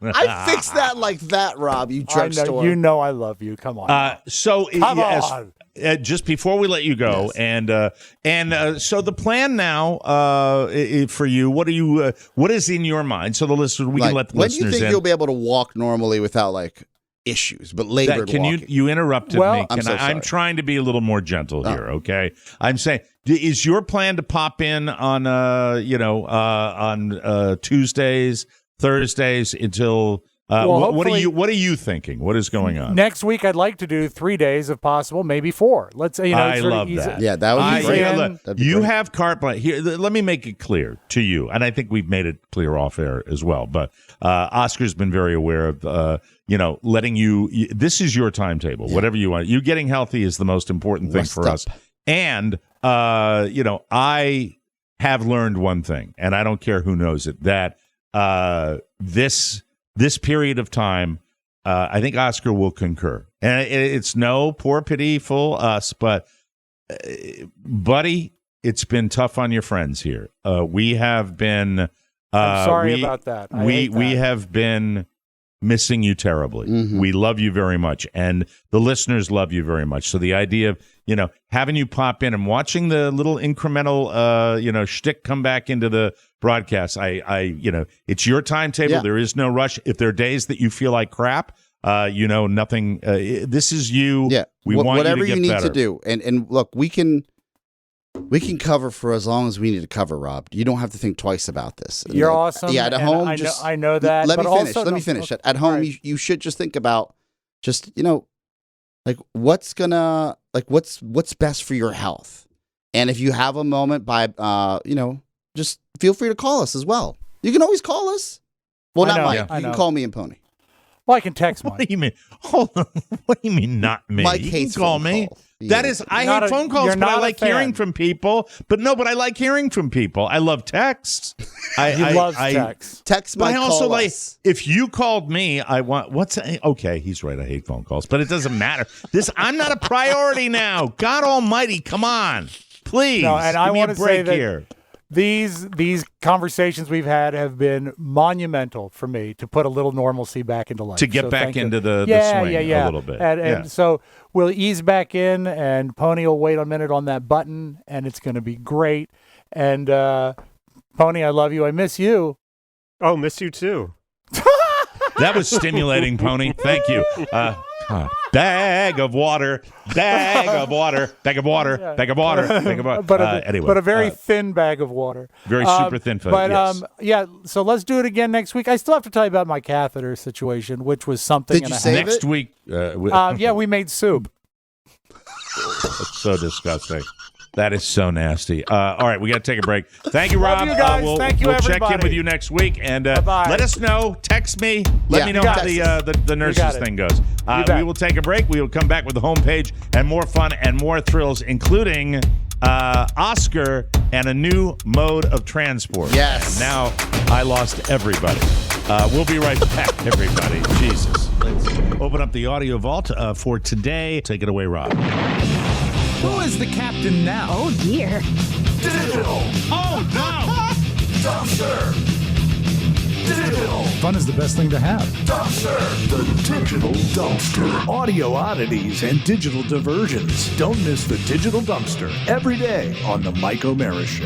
I fixed that like that, Rob, you drugstore. You know I love you. Come on. Come on. Just before we let you go, so the plan now for you, what is in your mind? So the listeners, we can let the listeners in. When do you think you'll be able to walk normally without issues, but labored walking? You interrupted me. I'm trying to be a little more gentle here, okay? I'm saying, is your plan to pop in on Tuesdays, Thursdays until what are you thinking? What is going on? Next week I'd like to do 3 days if possible, maybe 4. Let's say I love that. Yeah, that would be great. You have carte blanche. Here, let me make it clear to you, and I think we've made it clear off air as well, but Oscar's been very aware of letting you. This is your timetable. Yeah. Whatever you want. You getting healthy is the most important thing for us. And I have learned one thing, and I don't care who knows it, that this period of time I think Oscar will concur. And it's no poor pitiful us, but buddy, it's been tough on your friends here. We have been. I'm sorry about that. We have been missing you terribly. Mm-hmm. We love you very much, and the listeners love you very much. So the idea of having you pop in and watching the little incremental shtick come back into the broadcast, it's your timetable. Yeah. There is no rush. If there are days that you feel like crap, nothing. This is you. Yeah, we want whatever you to get need better. to do. And look, we can cover for as long as we need to cover, Rob. You don't have to think twice about this. You're awesome. Yeah, at home, I know that. Let me finish. At home, right. you should just think about what's best for your health. And if you have a moment just feel free to call us as well. You can always call us. Well, not Mike. Yeah. You can call me and Pony. Well, I can text Mike. What do you mean? Hold on. What do you mean not me? Mike you hates can call me. Calls. That is, I hate phone calls, but I like hearing from people. But I like hearing from people. I love texts. He loves texts. Text Mike, but I also like, if you called me, I want, okay, he's right. I hate phone calls, but it doesn't matter. I'm not a priority now. God almighty, come on. Please. No, and I want to say that here. These conversations we've had have been monumental for me to put a little normalcy back into life. To get back into the swing a little bit. And so we'll ease back in, and Pony will wait a minute on that button, and it's going to be great. And Pony, I love you. I miss you. Oh, miss you too. That was stimulating, Pony. Thank you. Bag of water. Anyway. But a very thin bag of water. Very super thin. Yes. So let's do it again next week. I still have to tell you about my catheter situation, which was something. Did you save it? Next week? We made soup. That's so disgusting. That is so nasty. All right, we got to take a break. Thank you, Rob. Love you guys. Thank you, we'll everybody. check in with you next week, and let us know. Text me. Let me know how the nurses thing goes. We will take a break. We will come back with the homepage and more fun and more thrills, including Oscar and a new mode of transport. Yes. And now I lost everybody. We'll be right back, everybody. Jesus. Let's open up the audio vault for today. Take it away, Rob. Who is the captain now? Oh, dear. Digital. Oh, no. Dumpster. Digital. Fun is the best thing to have. Dumpster. The Digital Dumpster. Audio oddities and digital diversions. Don't miss the Digital Dumpster every day on the Mike O'Mara Show.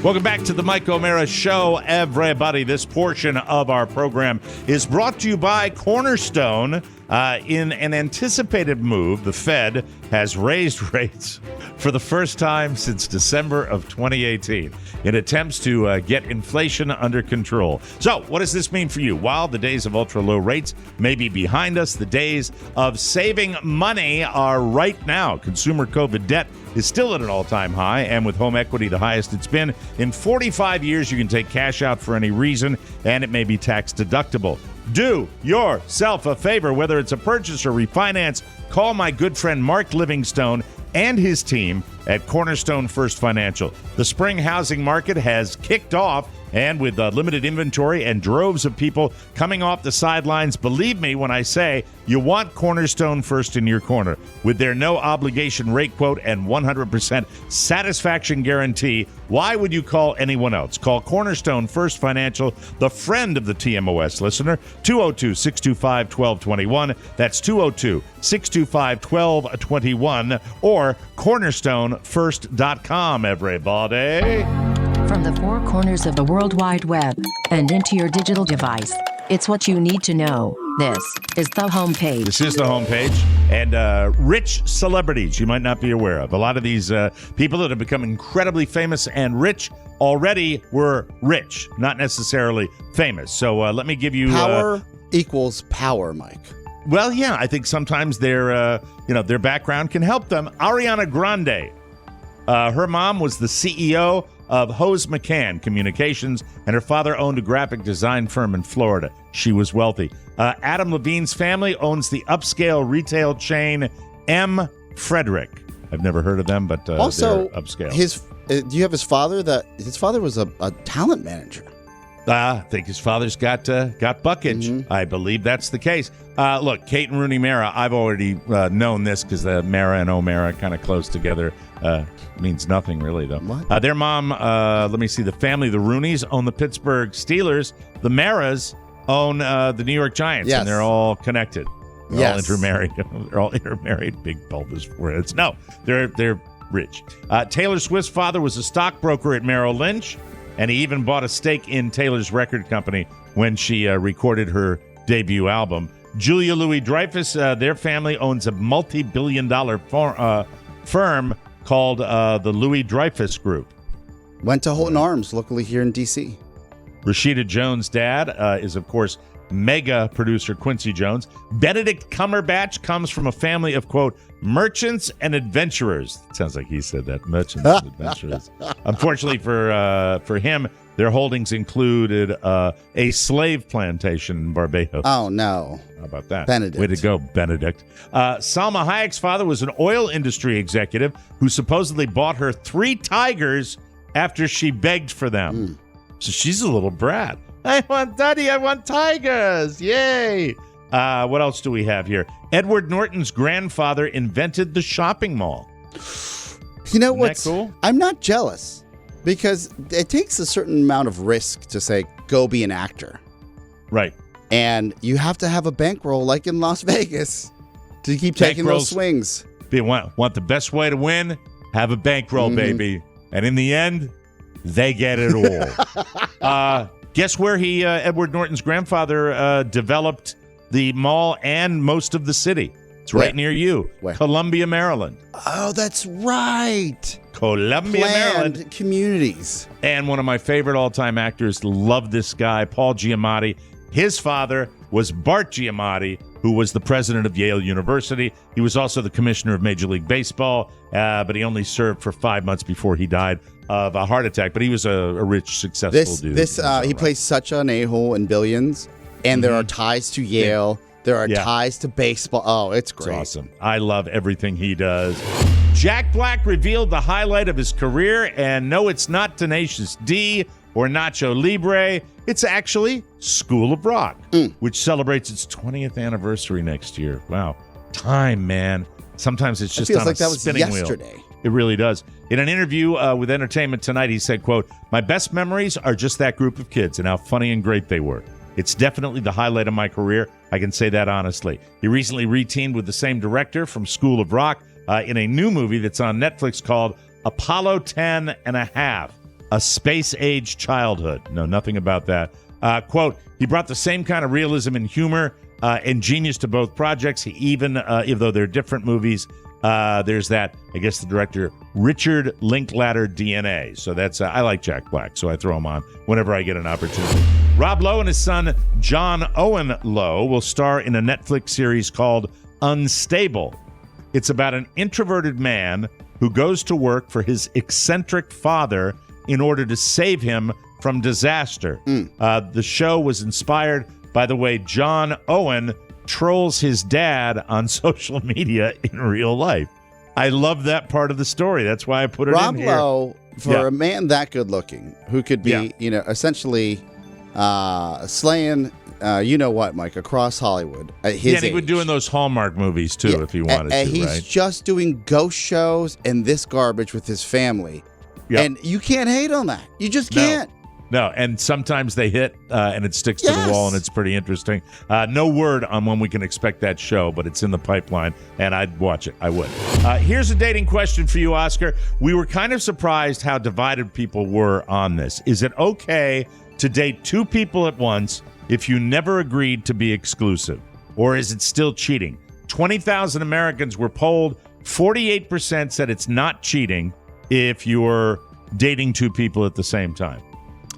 Welcome back to the Mike O'Mara Show, everybody. This portion of our program is brought to you by Cornerstone. In an anticipated move, the Fed has raised rates for the first time since December of 2018 in attempts to get inflation under control. So what does this mean for you? While the days of ultra-low rates may be behind us, the days of saving money are right now. Consumer COVID debt is still at an all-time high, and with home equity the highest it's been in 45 years, you can take cash out for any reason, and it may be tax deductible. Do yourself a favor, whether it's a purchase or refinance, call my good friend Mark Livingstone and his team at Cornerstone First Financial. The spring housing market has kicked off, and with limited inventory and droves of people coming off the sidelines, believe me when I say you want Cornerstone First in your corner. With their no-obligation rate quote and 100% satisfaction guarantee, why would you call anyone else? Call Cornerstone First Financial, the friend of the TMOS listener, 202-625-1221. That's 202-625-1221 or cornerstonefirst.com, everybody. From the four corners of the World Wide Web and into your digital device, it's what you need to know. This is the homepage. This is the homepage. And rich celebrities you might not be aware of. A lot of these people that have become incredibly famous and rich already were rich, not necessarily famous. So let me give you... Power equals power, Mike. Well, yeah, I think sometimes their background can help them. Ariana Grande. Her mom was the CEO of Hose McCann Communications, and her father owned a graphic design firm in Florida. She was wealthy. Adam Levine's family owns the upscale retail chain M. Frederick. I've never heard of them, but also they're upscale. Do you have his father? His father was a talent manager. I think his father's got buckage. I believe that's the case. Look, Kate and Rooney Mara, I've already known this because the Mara and O'Mara kind of close together. Means nothing really, though. What? Their mom, let me see, the family, the Rooneys, own the Pittsburgh Steelers. The Maras own the New York Giants, Yes. and they're all connected. They're Yes. all intermarried. They're all intermarried. Big bulbous foreheads. No, they're rich. Taylor Swift's father was a stockbroker at Merrill Lynch, and he even bought a stake in Taylor's record company when she recorded her debut album. Julia Louis-Dreyfus, their family owns a multi-billion-dollar firm called the Louis-Dreyfus Group. Went to Holton Arms, locally here in D.C. Rashida Jones' dad is, of course, mega producer Quincy Jones. Benedict Cumberbatch comes from a family of, quote, merchants and adventurers. Sounds like he said that, merchants and adventurers. Unfortunately for him, their holdings included a slave plantation in Barbados. Oh, no. How about that? Benedict. Way to go, Benedict. Salma Hayek's father was an oil industry executive who supposedly bought her 3 tigers after she begged for them. So she's a little brat. I want tigers. Yay. What else do we have here? Edward Norton's grandfather invented the shopping mall. You know Isn't what's that cool? I'm not jealous because it takes a certain amount of risk to say, go be an actor. Right. And you have to have a bankroll like in Las Vegas to keep taking those Bankrolls. swings. Want the best way to win? Have a bankroll, baby. And in the end, they get it all. Guess where Edward Norton's grandfather developed the mall and most of the city? It's right near you. Where? Columbia, Maryland. Oh, that's right. Columbia, Maryland. Planned communities. And one of my favorite all-time actors, love this guy, Paul Giamatti. His father was Bart Giamatti, who was the president of Yale University. He was also the commissioner of Major League Baseball, but he only served for 5 months before he died of a heart attack. But he was a rich, successful dude. He plays such an a-hole in Billions, and there are ties to Yale. There are ties to baseball. Oh, it's great. It's awesome. I love everything he does. Jack Black revealed the highlight of his career, and no, it's not Tenacious D or Nacho Libre. It's actually School of Rock, which celebrates its 20th anniversary next year. Wow. Time, man. Sometimes it's just feels on like a that was spinning yesterday. wheel. It really does. In an interview with Entertainment Tonight, he said, quote, "My best memories are just that group of kids and how funny and great they were. It's definitely the highlight of my career. I can say that honestly." He recently re-teamed with the same director from School of Rock in a new movie that's on Netflix called Apollo 10 and a Half, A Space-Age Childhood. No, nothing about that. Quote, "He brought the same kind of realism and humor and genius to both projects. He even, even though they're different movies, there's that, I guess the director, Richard Linklater DNA. So that's, I like Jack Black, so I throw him on whenever I get an opportunity. Rob Lowe and his son, John Owen Lowe, will star in a Netflix series called Unstable. It's about an introverted man who goes to work for his eccentric father in order to save him from disaster. The show was inspired by the way John Owen trolls his dad on social media in real life. I love that part of the story. That's why I put it Rob in here. Lowe, for a man that good looking, who could be, essentially slaying, you know what, Mike, across Hollywood at his and he would age. doing those Hallmark movies too, if he wanted to, he's right? just doing ghost shows and this garbage with his family. Yep. And you can't hate on that. You just can't. No, and sometimes they hit and it sticks to the wall, and it's pretty interesting. No word on when we can expect that show, but it's in the pipeline, and I'd watch it. I would. Here's a dating question for you, Oscar. We were kind of surprised how divided people were on this. Is it okay to date 2 people at once if you never agreed to be exclusive? Or is it still cheating? 20,000 Americans were polled. 48% said it's not cheating if you're dating 2 people at the same time.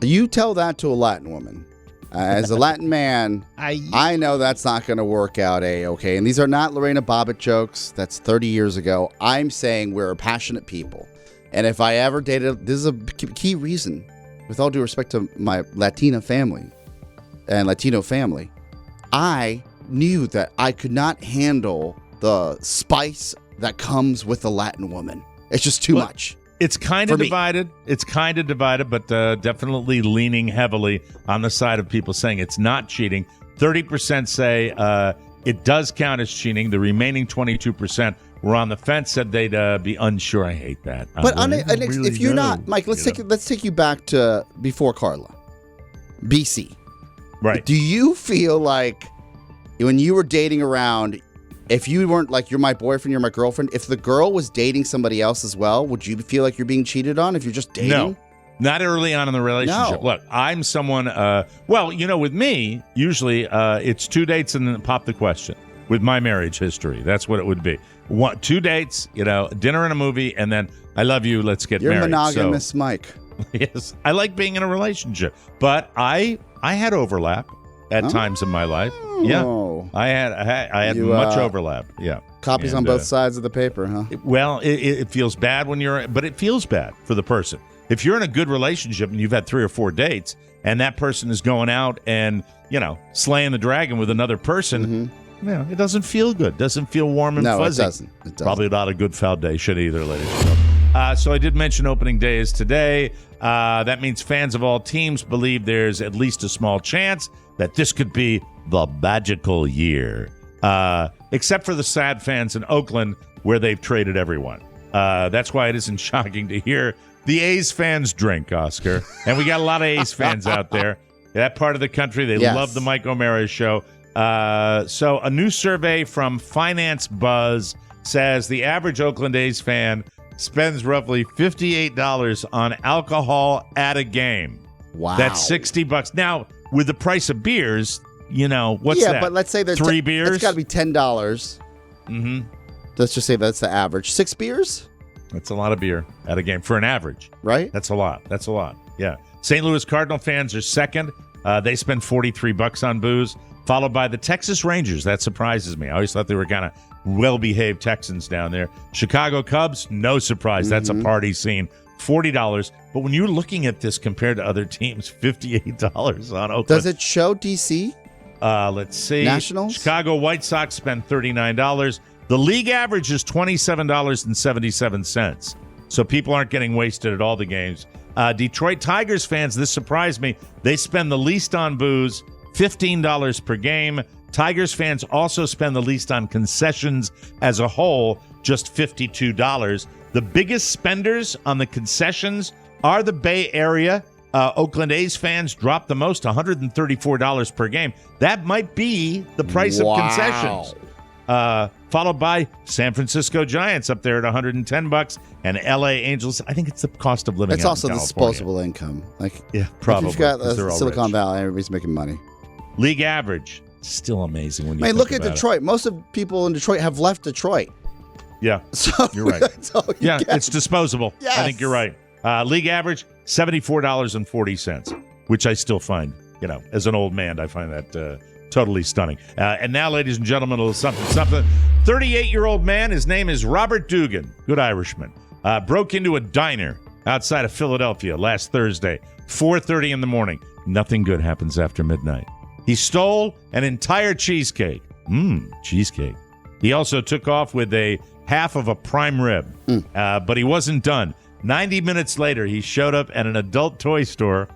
You tell that to a Latin woman. As a Latin man, I know that's not going to work out A-okay. And these are not Lorena Bobbitt jokes. That's 30 years ago. I'm saying we're passionate people. And if I ever dated, this is a key reason, with all due respect to my Latina family and Latino family, I knew that I could not handle the spice that comes with a Latin woman. It's just too much. It's kind of For me. divided. It's kind of divided, but definitely leaning heavily on the side of people saying it's not cheating. 30% say it does count as cheating. The remaining 22% were on the fence, said they'd be unsure. I hate that. But if you're not, Mike, let's take you back to before Carla, BC. Right. Do you feel like when you were dating around, if you weren't like, you're my boyfriend, you're my girlfriend, if the girl was dating somebody else as well, would you feel like you're being cheated on if you're just dating? No, not early on in the relationship. No. Look, I'm someone, with me, usually it's 2 dates and then pop the question with my marriage history. That's what it would be. 2 dates, dinner and a movie, and then I love you, let's get You're married. monogamous, So, Mike. yes, I like being in a relationship, but I had overlap at times in my life. Yeah, I had much overlap. Yeah, copies on both sides of the paper, huh? It feels bad but it feels bad for the person. If you're in a good relationship and you've had 3 or 4 dates, and that person is going out and slaying the dragon with another person, it doesn't feel good. Doesn't feel warm and fuzzy. No, it doesn't. Probably not a good foundation either, ladies and gentlemen. So I did mention opening day is today. That means fans of all teams believe there's at least a small chance that this could be the magical year. Except for the sad fans in Oakland, where they've traded everyone. That's why it isn't shocking to hear the A's fans drink, Oscar. And we got a lot of A's fans out there. That part of the country, they love the Mike O'Mara show. So a new survey from Finance Buzz says the average Oakland A's fan spends roughly $58 on alcohol at a game. Wow. That's $60. Now, with the price of beers, what's that? Yeah, but let's say there's 3 beers. It's got to be $10. Mm-hmm. Let's just say that's the average. 6 beers? That's a lot of beer at a game for an average. Right? That's a lot. Yeah. St. Louis Cardinal fans are second. They spend $43 on booze, followed by the Texas Rangers. That surprises me. I always thought they were kind of well-behaved Texans down there. Chicago Cubs, no surprise. That's a party scene. $40. But when you're looking at this compared to other teams, $58 on Oakland. Does it show DC? Let's see. Nationals? Chicago White Sox spend $39. The league average is $27.77. So people aren't getting wasted at all the games. Detroit Tigers fans, this surprised me. They spend the least on booze, $15 per game. Tigers fans also spend the least on concessions as a whole, just $52. The biggest spenders on the concessions are the Bay Area. Oakland A's fans drop the most, $134 per game. That might be the price of concessions. Followed by San Francisco Giants up there at $110, and LA Angels. I think it's the cost of living. It's out also in disposable income. Probably. If you've got 'cause they're all Silicon rich. Valley, everybody's making money. League average, still amazing when you Man, think look at about Detroit. Most of people in Detroit have left Detroit. it. Yeah, So you're right. that's all you get. It's disposable. Yes. I think you're right. League average, $74.40, which I still find, as an old man, I find that totally stunning. And now, ladies and gentlemen, a little something. 38-year-old man, his name is Robert Dugan, good Irishman, broke into a diner outside of Philadelphia last Thursday, 4:30 in the morning. Nothing good happens after midnight. He stole an entire cheesecake. Cheesecake. He also took off with a half of a prime rib, but he wasn't done. 90 minutes later, he showed up at an adult toy store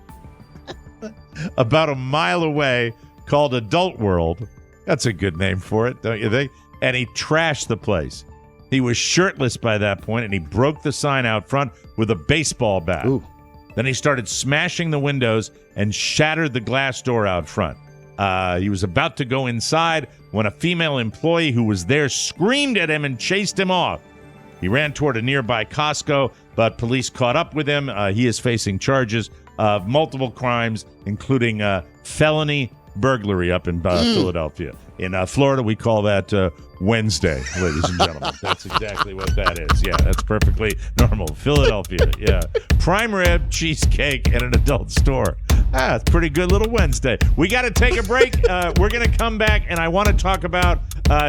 about a mile away called Adult World. That's a good name for it, don't you think? And he trashed the place. He was shirtless by that point, and he broke the sign out front with a baseball bat. Ooh. Then he started smashing the windows and shattered the glass door out front. He was about to go inside when a female employee who was there screamed at him and chased him off. He ran toward a nearby Costco, but police caught up with him. He is facing charges of multiple crimes, including felony burglary up in Philadelphia. In Florida, we call that Wednesday, ladies and gentlemen. That's exactly what that is. Yeah, that's perfectly normal. Philadelphia, yeah. Prime rib, cheesecake, and an adult store. It's pretty good little Wednesday. We got to take a break. We're going to come back, and I want to talk about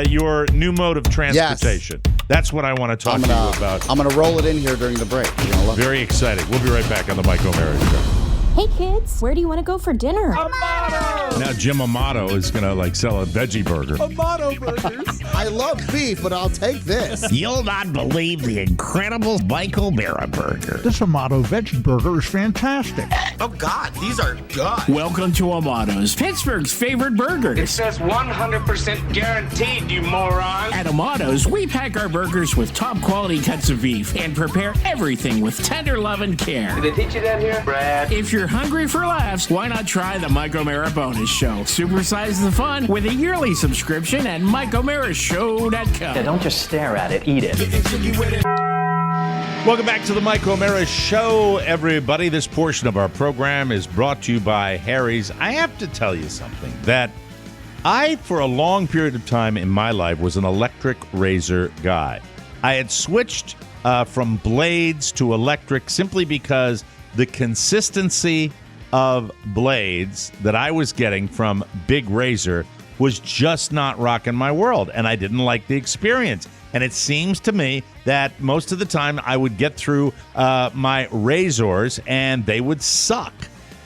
your new mode of transportation. Yes. That's what I want to talk to you about. I'm going to roll it in here during the break. You're gonna love it. Very exciting. We'll be right back on the Mike O'Mara Show. Hey kids, where do you want to go for dinner? Now Jim Amato is going to sell a veggie burger. Amato burgers. I love beef, but I'll take this. You'll not believe the incredible Mike O'Mara burger. This Amato veggie burger is fantastic. Oh God, these are good. Welcome to Amato's, Pittsburgh's favorite burgers. It says 100% guaranteed, you moron. At Amato's, we pack our burgers with top quality cuts of beef and prepare everything with tender love and care. Did they teach you that here, Brad? If you're hungry for laughs, why not try the Mike O'Mara Bonus Show? Supersize the fun with a yearly subscription at MikeO'MaraShow.com. Yeah, don't just stare at it, eat it. Welcome back to the Mike O'Mara Show, everybody. This portion of our program is brought to you by Harry's. I have to tell you something, that I, for a long period of time in my life, was an electric razor guy. I had switched from blades to electric simply because the consistency of blades that I was getting from Big Razor was just not rocking my world, and I didn't like the experience. And it seems to me that most of the time I would get through my razors and they would suck.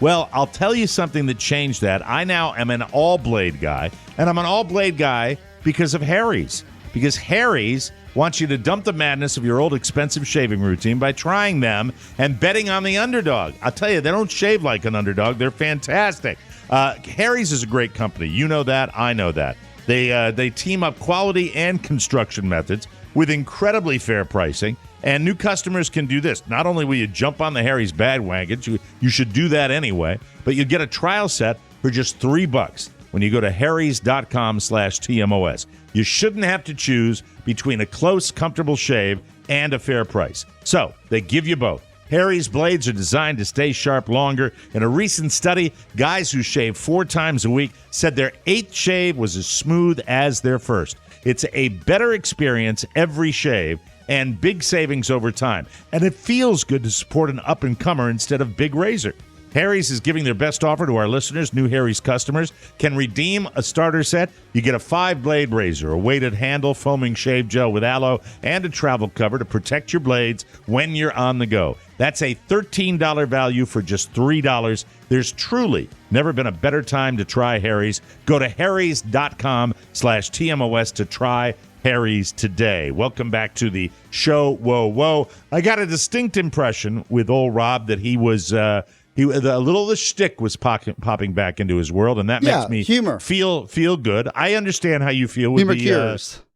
Well, I'll tell you something that changed that. I now am an all-blade guy, and I'm an all-blade guy because of Harry's. Because Harry's wants you to dump the madness of your old expensive shaving routine by trying them and betting on the underdog. I'll tell you, they don't shave like an underdog. They're fantastic. Harry's is a great company. You know that. I know that. They team up quality and construction methods with incredibly fair pricing. And new customers can do this. Not only will you jump on the Harry's bandwagon, you should do that anyway, but you get a trial set for just $3 when you go to harrys.com/TMOS. You shouldn't have to choose between a close, comfortable shave and a fair price. So they give you both. Harry's blades are designed to stay sharp longer. In a recent study, guys who shave 4 times a week said their 8th shave was as smooth as their first. It's a better experience every shave and big savings over time. And it feels good to support an up-and-comer instead of Big Razor. Harry's is giving their best offer to our listeners. New Harry's customers can redeem a starter set. You get a 5-blade razor, a weighted handle, foaming shave gel with aloe, and a travel cover to protect your blades when you're on the go. That's a $13 value for just $3. There's truly never been a better time to try Harry's. Go to harrys.com/TMOS to try Harry's today. Welcome back to the show. Whoa. I got a distinct impression with old Robb that he was... a little of the shtick was popping back into his world, and that makes me feel good. I understand how you feel with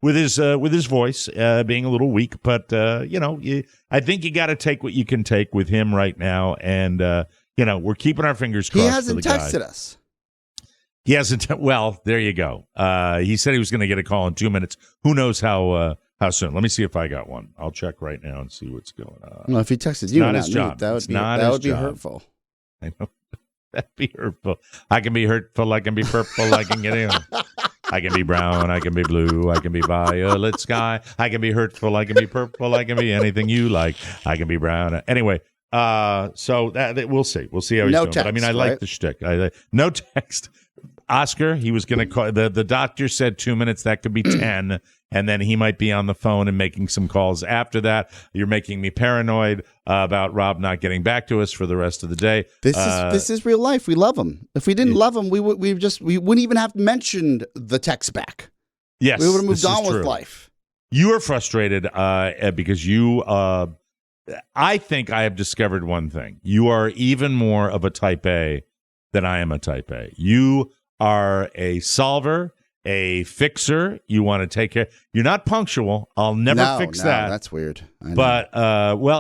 with his voice being a little weak, but I think you got to take what you can take with him right now, and we're keeping our fingers crossed. He hasn't texted us. He hasn't. Well, there you go. He said he was going to get a call in 2 minutes. Who knows how soon? Let me see if I got one. I'll check right now and see what's going on. Well, if he texted you, not his job. That would be hurtful. I know. That'd be hurtful. I can be hurtful. I can be purple. I can get in. I can be brown. I can be blue. I can be violet sky. I can be hurtful. I can be purple. I can be anything you like. I can be brown. Anyway, so that we'll see. We'll see how he's doing. Text, but I mean, I like the shtick. No text. Oscar, he was going to call. The doctor said 2 minutes. That could be 10. And then he might be on the phone and making some calls after that. You're making me paranoid about Robb not getting back to us for the rest of the day. This is real life. We love him. If we didn't love him, we wouldn't even have mentioned the text back. Yes, we would have moved on with life. You are frustrated because you. I think I have discovered one thing. You are even more of a type A than I am a type A. You are a solver. A fixer, you want to take care. You're not punctual. I'll never fix that. That's weird. But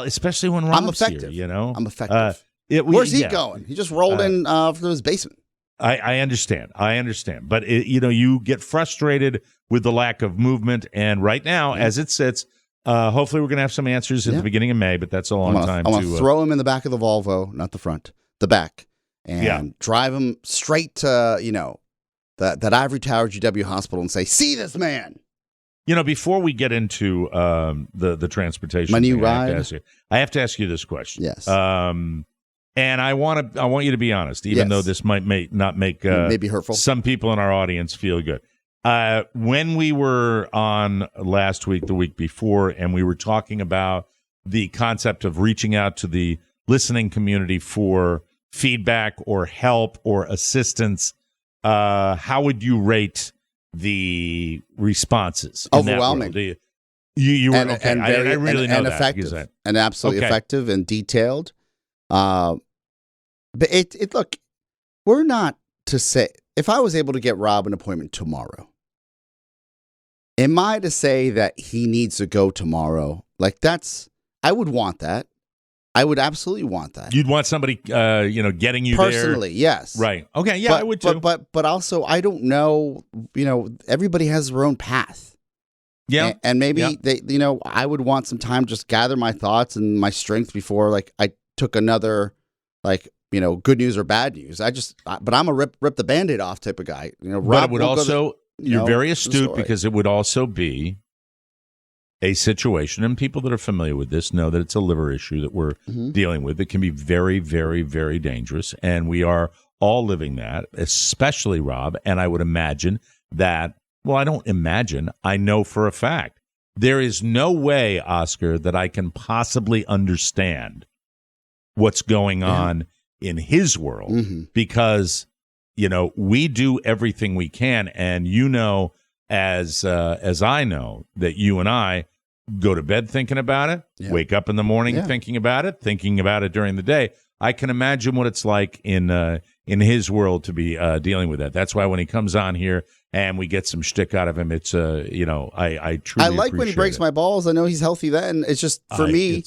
especially when Robb's I'm effective. Here, I'm effective. Where's he going? He just rolled in from his basement. I understand. But you get frustrated with the lack of movement. And right now, as it sits, hopefully we're going to have some answers at the beginning of May. But that's a long time. I'm going to throw him in the back of the Volvo, not the front, the back, and drive him straight to that ivory tower GW hospital and say, see this man. Before we get into the transportation, my new ride, I have to ask you this question. Yes. And I want you to be honest, even though this might not make maybe hurtful. Some people in our audience feel good. When we were on last week, the week before, and we were talking about the concept of reaching out to the listening community for feedback or help or assistance, how would you rate the responses? Overwhelming. You were and, okay. and very, I really know and that. effective, and absolutely Okay. effective and detailed. But it look, we're not to say, if I was able to get Robb an appointment tomorrow, am I to say that he needs to go tomorrow? Like I would want that. I would absolutely want that. You'd want somebody, getting you personally, there. yes. Right. Okay. Yeah, I would too. But also, I don't know. Everybody has their own path. Yeah. And maybe I would want some time to just gather my thoughts and my strength before I took another good news or bad news. But I'm a rip the Band-Aid off type of guy. Robb but it would will also, you're very astute story. because it would also be a situation, and people that are familiar with this know that it's a liver issue that we're dealing with. It can be very, very, very dangerous, and we are all living that, especially Robb. And I would imagine that, well, I don't imagine, I know for a fact, there is no way, Oscar, that I can possibly understand what's going on in his world because, we do everything we can. And as I know, that you and I go to bed thinking about it, wake up in the morning thinking about it during the day. I can imagine what it's like in his world to be dealing with that. That's why when he comes on here and we get some shtick out of him, it's I truly I like when he breaks my balls. I know he's healthy then. It's just for me,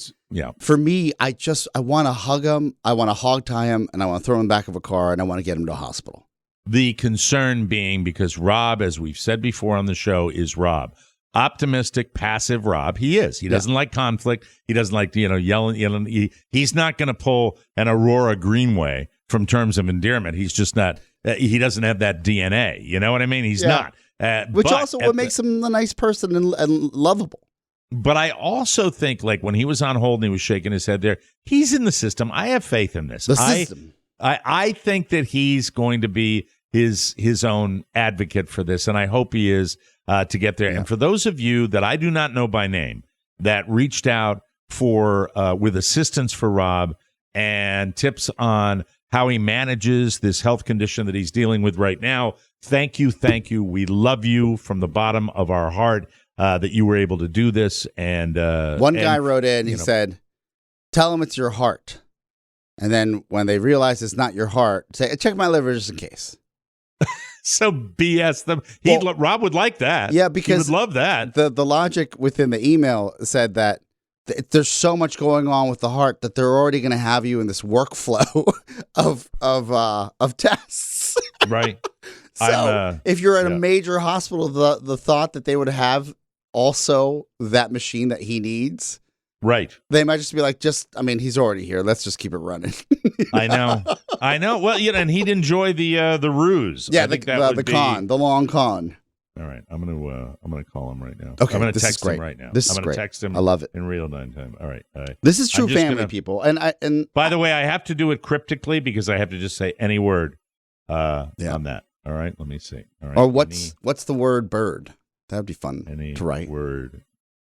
I want to hug him, I want to hog tie him, and I want to throw him in the back of a car, and I want to get him to a hospital. The concern being because Robb, as we've said before on the show, is Robb. Optimistic, passive Robb. He is. He doesn't like conflict. He doesn't like, yelling. He's not going to pull an Aurora Greenway from Terms of Endearment. He's just not. He doesn't have that DNA. You know what I mean? He's not. Which also what makes him a nice person and lovable. But I also think, like, when he was on hold and he was shaking his head there, he's in the system. I have faith in this. The system. I think that he's going to be his own advocate for this, and I hope he is to get there. And for those of you that I do not know by name that reached out for with assistance for Robb and tips on how he manages this health condition that he's dealing with right now, thank you. We love you from the bottom of our heart that you were able to do this. And one guy wrote in, he said, "Tell him it's your heart." And then when they realize it's not your heart, say, "Check my liver just in case." So BS them. Robb would like that. Yeah, because he would love that. The logic within the email said that there's so much going on with the heart that they're already going to have you in this workflow of tests. Right. So if you're at a major hospital, the thought that they would have also that machine that he needs. Right. They might just be like, he's already here. Let's just keep it running. I know. Well, and he'd enjoy the ruse. Yeah, the long con. All right, I'm gonna call him right now. Okay, I'm gonna text him right now. This is gonna great. text him. I love it in real time. All right. This is true family, people. And by the way, I have to do it cryptically because I have to just say any word on that. All right, let me see. All right. Or what's the word bird? That would be fun to write. Word.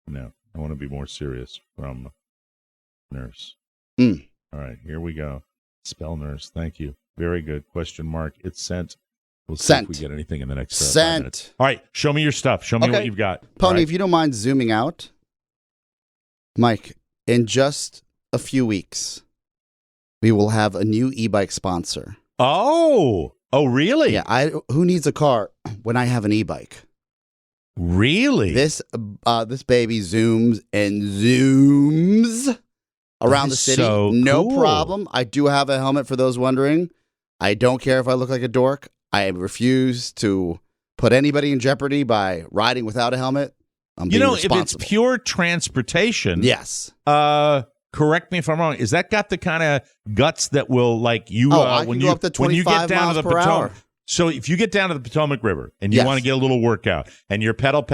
No, I want to be more serious. From nurse. All right, here we go. Spell nurse. Thank you. Very good. Question mark. It's sent. We'll see sent. If we get anything in the next 5 sent. minutes. All right, show me your stuff. Show me what you've got. Pony, if you don't mind zooming out. Mike, in just a few weeks, we will have a new e-bike sponsor. Oh, really? Yeah. Who needs a car when I have an e-bike? Really? This baby zooms and zooms around the city. So no cool. problem. I do have a helmet for those wondering. I don't care if I look like a dork. I refuse to put anybody in jeopardy by riding without a helmet. I'm being responsible. If it's pure transportation, yes. Correct me if I'm wrong. Is that got the kind of guts that will I can go up to 25 miles per hour. So if you get down to the Potomac River and you want to get a little workout and you're pedal,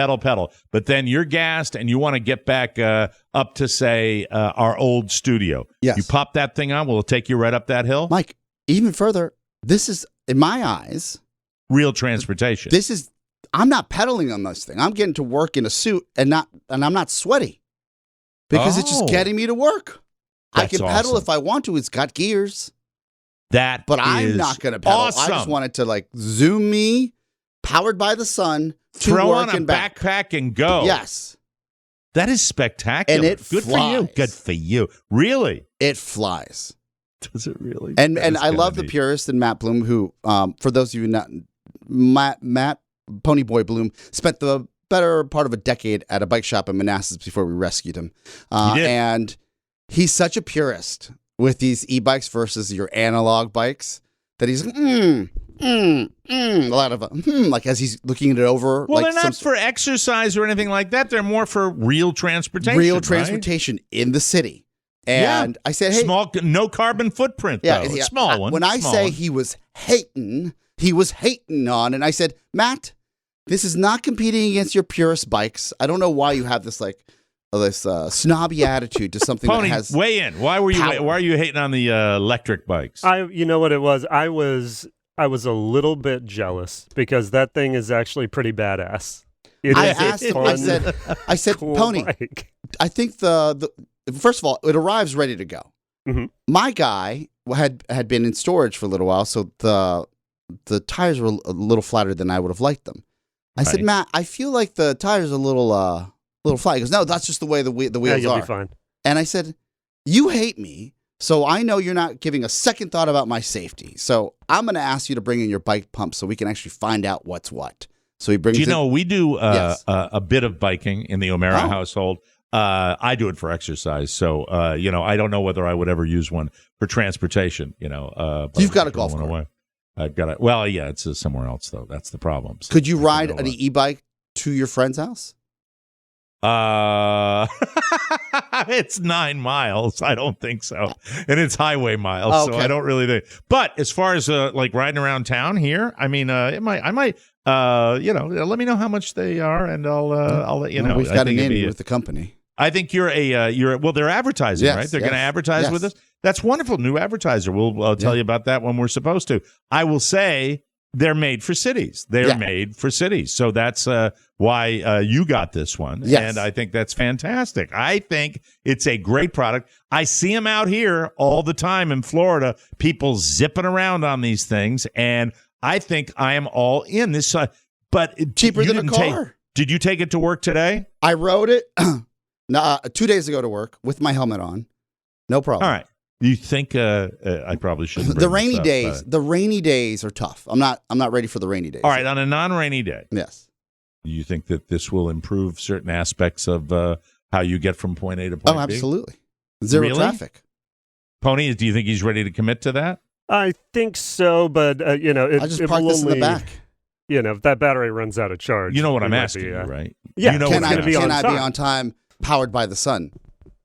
but then you're gassed and you want to get back up to, say, our old studio. Yes. You pop that thing on, will it take you right up that hill? Mike, even further, this is, in my eyes, real transportation. I'm not pedaling on this thing. I'm getting to work in a suit and I'm not sweaty because it's just getting me to work. I can pedal if I want to. It's got gears. But I'm not going to pedal. Awesome. I just wanted to like Zoom me, powered by the sun, to throw work on a and back. backpack and go. Yes. That is spectacular. And it Good flies. for you. Good for you. Really? It flies. Does it really? And I love the purist and Matt Bloom, who, for those of you not, Matt Ponyboy Bloom spent the better part of a decade at a bike shop in Manassas before we rescued him. He did. And he's such a purist with these e-bikes versus your analog bikes that he's like, a lot of like as he's looking it over. Well, like they're not for exercise or anything like that. They're more for real transportation. real right? transportation in the city. And I said, hey, small, no carbon footprint. yeah, though. yeah, Small one. When I small say one. he was hating on, and I said, Matt, this is not competing against your purist bikes. I don't know why you have this snobby attitude to something Pony, that has weigh in. Why were you? power. Why are you hating on the electric bikes? You know what it was? I was a little bit jealous because that thing is actually pretty badass. I asked him. I said, cool Pony, bike. I think the first of all, it arrives ready to go. Mm-hmm. My guy had been in storage for a little while, so the tires were a little flatter than I would have liked them. I said, Matt, I feel like the tires are a little flat. He goes, no, that's just the way the wheels you'll are. be fine. And I said, you hate me, so I know you're not giving a second thought about my safety. So I'm going to ask you to bring in your bike pump so we can actually find out what's what. So he brings. Do you know we do Yes. a bit of biking in the O'Mara household? I do it for exercise, so I don't know whether I would ever use one for transportation. But You've got a golf cart. away. I've got it. Well, yeah, it's somewhere else though. That's the problem. So Could you ride an e-bike to your friend's house? It's 9 miles. I don't think so, and it's highway miles, Oh, so okay. I don't really think. But as far as like riding around town here, I mean, I might. Let me know how much they are, and I'll let you know. We've I got think an it'd in be with the company. I think you're they're advertising, Yes, right? They're yes, going to advertise yes. with us. That's wonderful. New advertiser. We'll tell you about that when we're supposed to. I will say they're made for cities. They're made for cities. So that's why you got this one. Yes. And I think that's fantastic. I think it's a great product. I see them out here all the time in Florida, people zipping around on these things. And I think I am all in this. But Cheaper than a car. Did you take it to work today? I rode it 2 days ago to work with my helmet on. No problem. All right. You think I probably shouldn't? The bring rainy this up, days. The rainy days are tough. I'm not ready for the rainy days. All right, on a non-rainy day. Yes. Do you think that this will improve certain aspects of how you get from point A to point B? Oh, absolutely. Zero Really? traffic. Pony, do you think he's ready to commit to that? I think so, but I just it parked will this in the only, back. If that battery runs out of charge. You know what we I'm might asking be, you, right? Yeah, You know Can what's I gonna be on be time. on time, powered by the sun?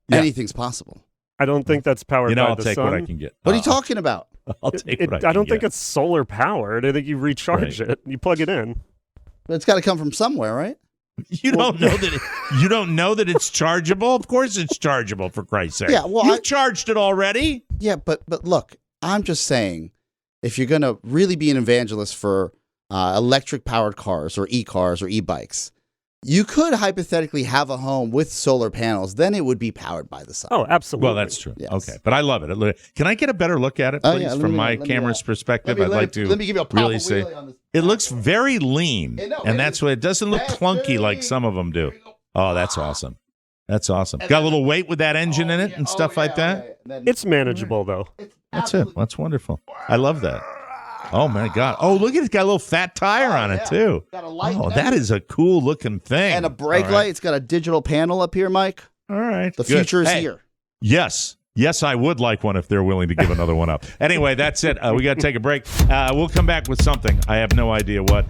Yeah. Anything's possible. I don't think that's powered by I'll the take sun. what I can get. What are you talking about? I'll take what I can I don't think get. it's solar powered. I think you recharge it. You plug it in. It's got to come from somewhere, right? You don't know that it's chargeable? Of course it's chargeable, for Christ's sake. Yeah, well, You've charged it already. Yeah, but look, I'm just saying, if you're going to really be an evangelist for electric powered cars or e-cars or e-bikes, you could hypothetically have a home with solar panels. Then it would be powered by the sun. Oh, absolutely. Well, that's true. Yes. Okay, but I love it. Can I get a better look at it, Oh, please, yeah, from my camera's perspective? let me I'd like to give you a powerful really see. wheelie on this. It looks very lean, No, and that's what it doesn't look clunky like some of them do. Oh, that's awesome. That's awesome. Got a little weight with that engine in it and stuff like that. It's manageable, though. That's it. That's wonderful. I love that. Oh, my God. Oh, look at it. It's got a little fat tire on it, too. Got a light Oh, that is a cool looking thing. and a brake All right. light. It's got a digital panel up here, Mike. All right. The Good. future is Hey, here. Yes. Yes, I would like one if they're willing to give another one up. Anyway, that's it. We got to take a break. We'll come back with something. I have no idea what.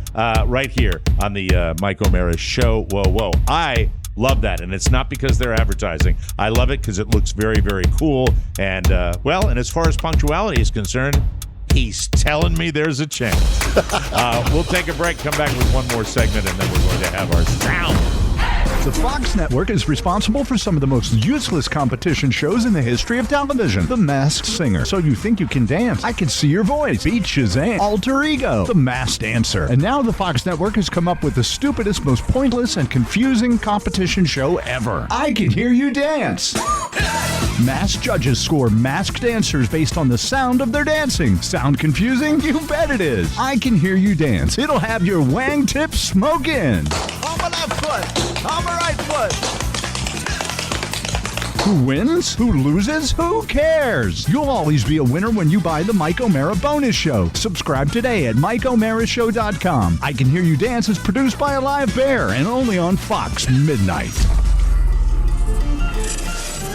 Right here on the Mike O'Mara Show. Whoa, whoa. I love that. And it's not because they're advertising. I love it because it looks very, very cool. And, and as far as punctuality is concerned, he's telling me there's a chance. We'll take a break, come back with one more segment, and then we're going to have our sound. The Fox Network is responsible for some of the most useless competition shows in the history of television. The Masked Singer. So You Think You Can Dance. I Can See Your Voice. Beat Shazam. Alter Ego. The Masked Dancer. And now the Fox Network has come up with the stupidest, most pointless, and confusing competition show ever. I Can Hear You Dance. Masked judges score masked dancers based on the sound of their dancing. Sound confusing? You bet it is. I Can Hear You Dance. It'll have your wang tip smoking. On my left foot. On my right foot. Who wins? Who loses? Who cares? You'll always be a winner when you buy the Mike O'Mara Bonus Show. Subscribe today at MikeO'MaraShow.com. I Can Hear You Dance is produced by a live bear and only on Fox Midnight.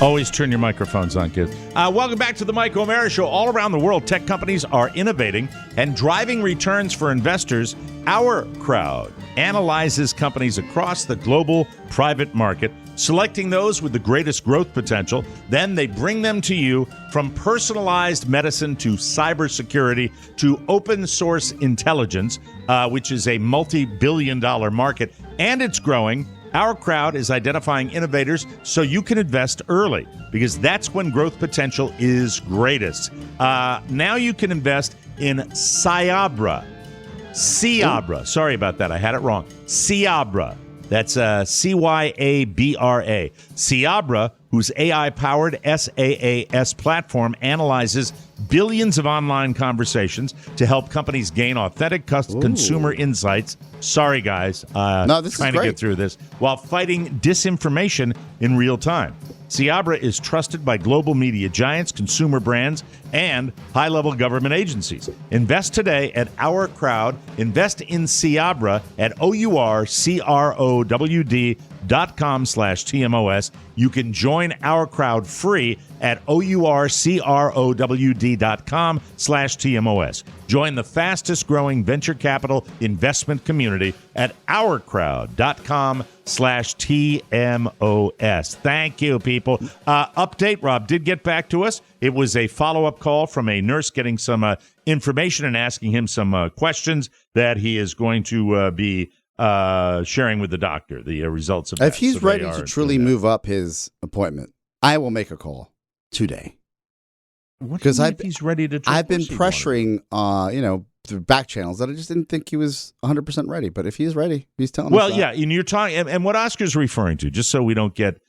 Always turn your microphones on, kids. Welcome back to the Mike O'Mara Show. All around the world, tech companies are innovating and driving returns for investors. Our Crowd analyzes companies across the global private market, selecting those with the greatest growth potential. Then they bring them to you, from personalized medicine to cybersecurity to open source intelligence, which is a multi-billion-dollar market, and it's growing. Our Crowd is identifying innovators so you can invest early, because that's when growth potential is greatest. Now you can invest in Cyabra. Sorry about that. I had it wrong. Cyabra. That's Cyabra. Cyabra, whose AI-powered SaaS platform analyzes billions of online conversations to help companies gain authentic consumer insights. Sorry, guys. No, this trying is to great. get through this while fighting disinformation in real time. Cyabra is trusted by global media giants, consumer brands, and high-level government agencies. Invest today at Our Crowd. Invest in Cyabra at OurCrowd.com/TMOS. You can join Our Crowd free at OurCrowd.com/TMOS. Join the fastest growing venture capital investment community at OurCrowd.com/TMOS. Thank you, people. Update, Rob did get back to us. It was a follow-up call from a nurse getting some information and asking him some questions that he is going to be sharing with the doctor, the results of that. If he's ready to truly move up his appointment, I will make a call today. Because he's ready to. I've been pressuring, through back channels that I just didn't think he was 100% ready. But if he's ready, he's telling us. Well, yeah, and you're talking, and what Oscar's referring to, just so we don't get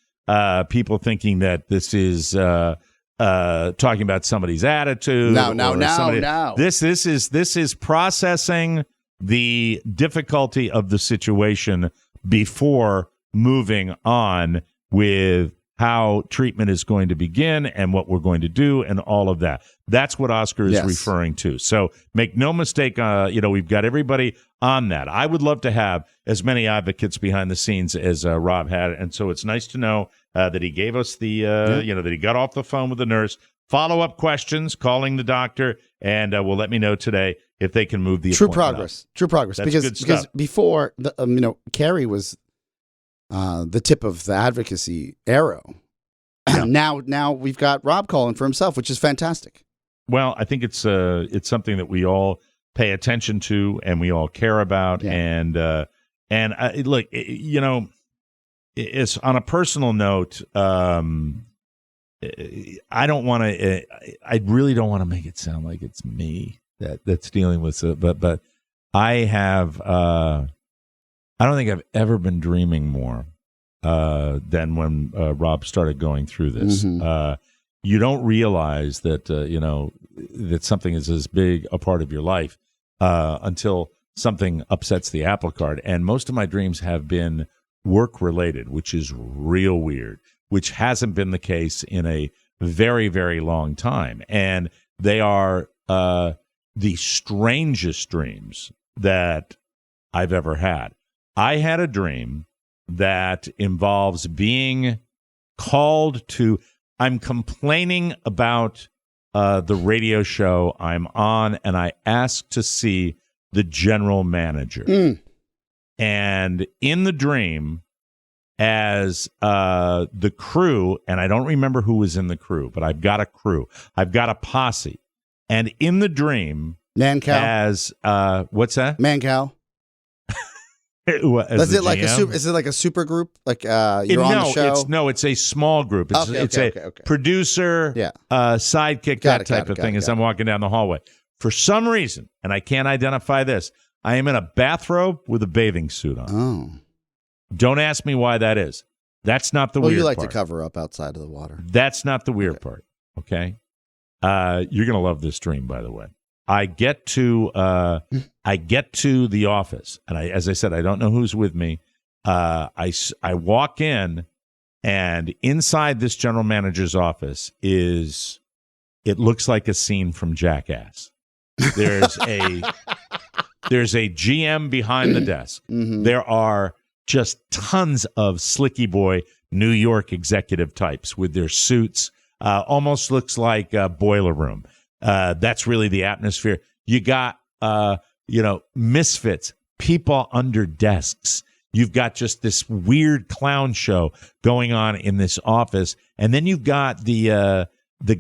people thinking that this is talking about somebody's attitude. No. This is processing the difficulty of the situation before moving on with how treatment is going to begin and what we're going to do and all of that. That's what Oscar is referring to. So make no mistake, we've got everybody on that. I would love to have as many advocates behind the scenes as Rob had. And so it's nice to know that he gave us the, that he got off the phone with the nurse, follow-up questions, calling the doctor, and will let me know today if they can move the appointment up. True progress. That's Because good stuff. before, Carrie was the tip of the advocacy arrow. Yeah. Now we've got Rob calling for himself, which is fantastic. Well, I think it's something that we all pay attention to and we all care about. Yeah. And look, it's on a personal note. I really don't want to make it sound like it's me that's dealing with it, but I have. I don't think I've ever been dreaming more than when Rob started going through this. Mm-hmm. You don't realize that that something is as big a part of your life until something upsets the apple cart. And most of my dreams have been work related, which is real weird, which hasn't been the case in a very, very long time. And they are the strangest dreams that I've ever had. I had a dream that involves being called to. I'm complaining about the radio show I'm on, and I asked to see the general manager. And in the dream, as the crew, and I don't remember who was in the crew, but I've got a crew. I've got a posse. And in the dream, Mancow. as what's that? Mancow. Is it like a super group? Like you're on the show? It's a small group. It's a producer, sidekick, that type of thing. As I'm walking down the hallway, for some reason, and I can't identify this, I am in a bathrobe with a bathing suit on. Oh, don't ask me why that is. That's not the weird part. You like to cover up outside of the water. That's not the weird part, okay? You're going to love this dream, by the way. I get to the office, and as I said, I don't know who's with me. I walk in, and inside this general manager's office it looks like a scene from Jackass. There's a GM behind the desk. Mm-hmm. There are just tons of slicky boy New York executive types with their suits. Almost looks like a boiler room. That's really the atmosphere. You got, misfits, people under desks. You've got just this weird clown show going on in this office. And then you've got the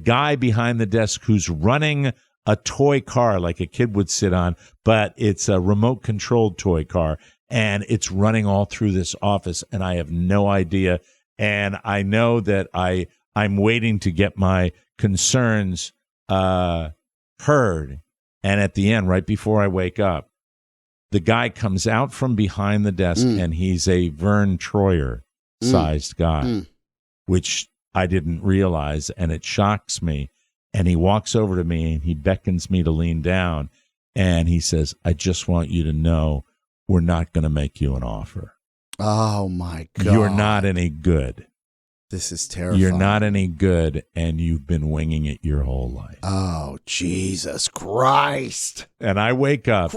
guy behind the desk who's running a toy car like a kid would sit on, but it's a remote-controlled toy car, and it's running all through this office, and I have no idea. And I know that I'm waiting to get my concerns heard. And at the end, right before I wake up, the guy comes out from behind the desk, and he's a Vern Troyer-sized guy, which I didn't realize, and it shocks me. And he walks over to me, and he beckons me to lean down, and he says, I just want you to know we're not going to make you an offer. Oh, my God. You're not any good. This is terrifying. You're not any good, and you've been winging it your whole life. Oh, Jesus Christ. And I wake up.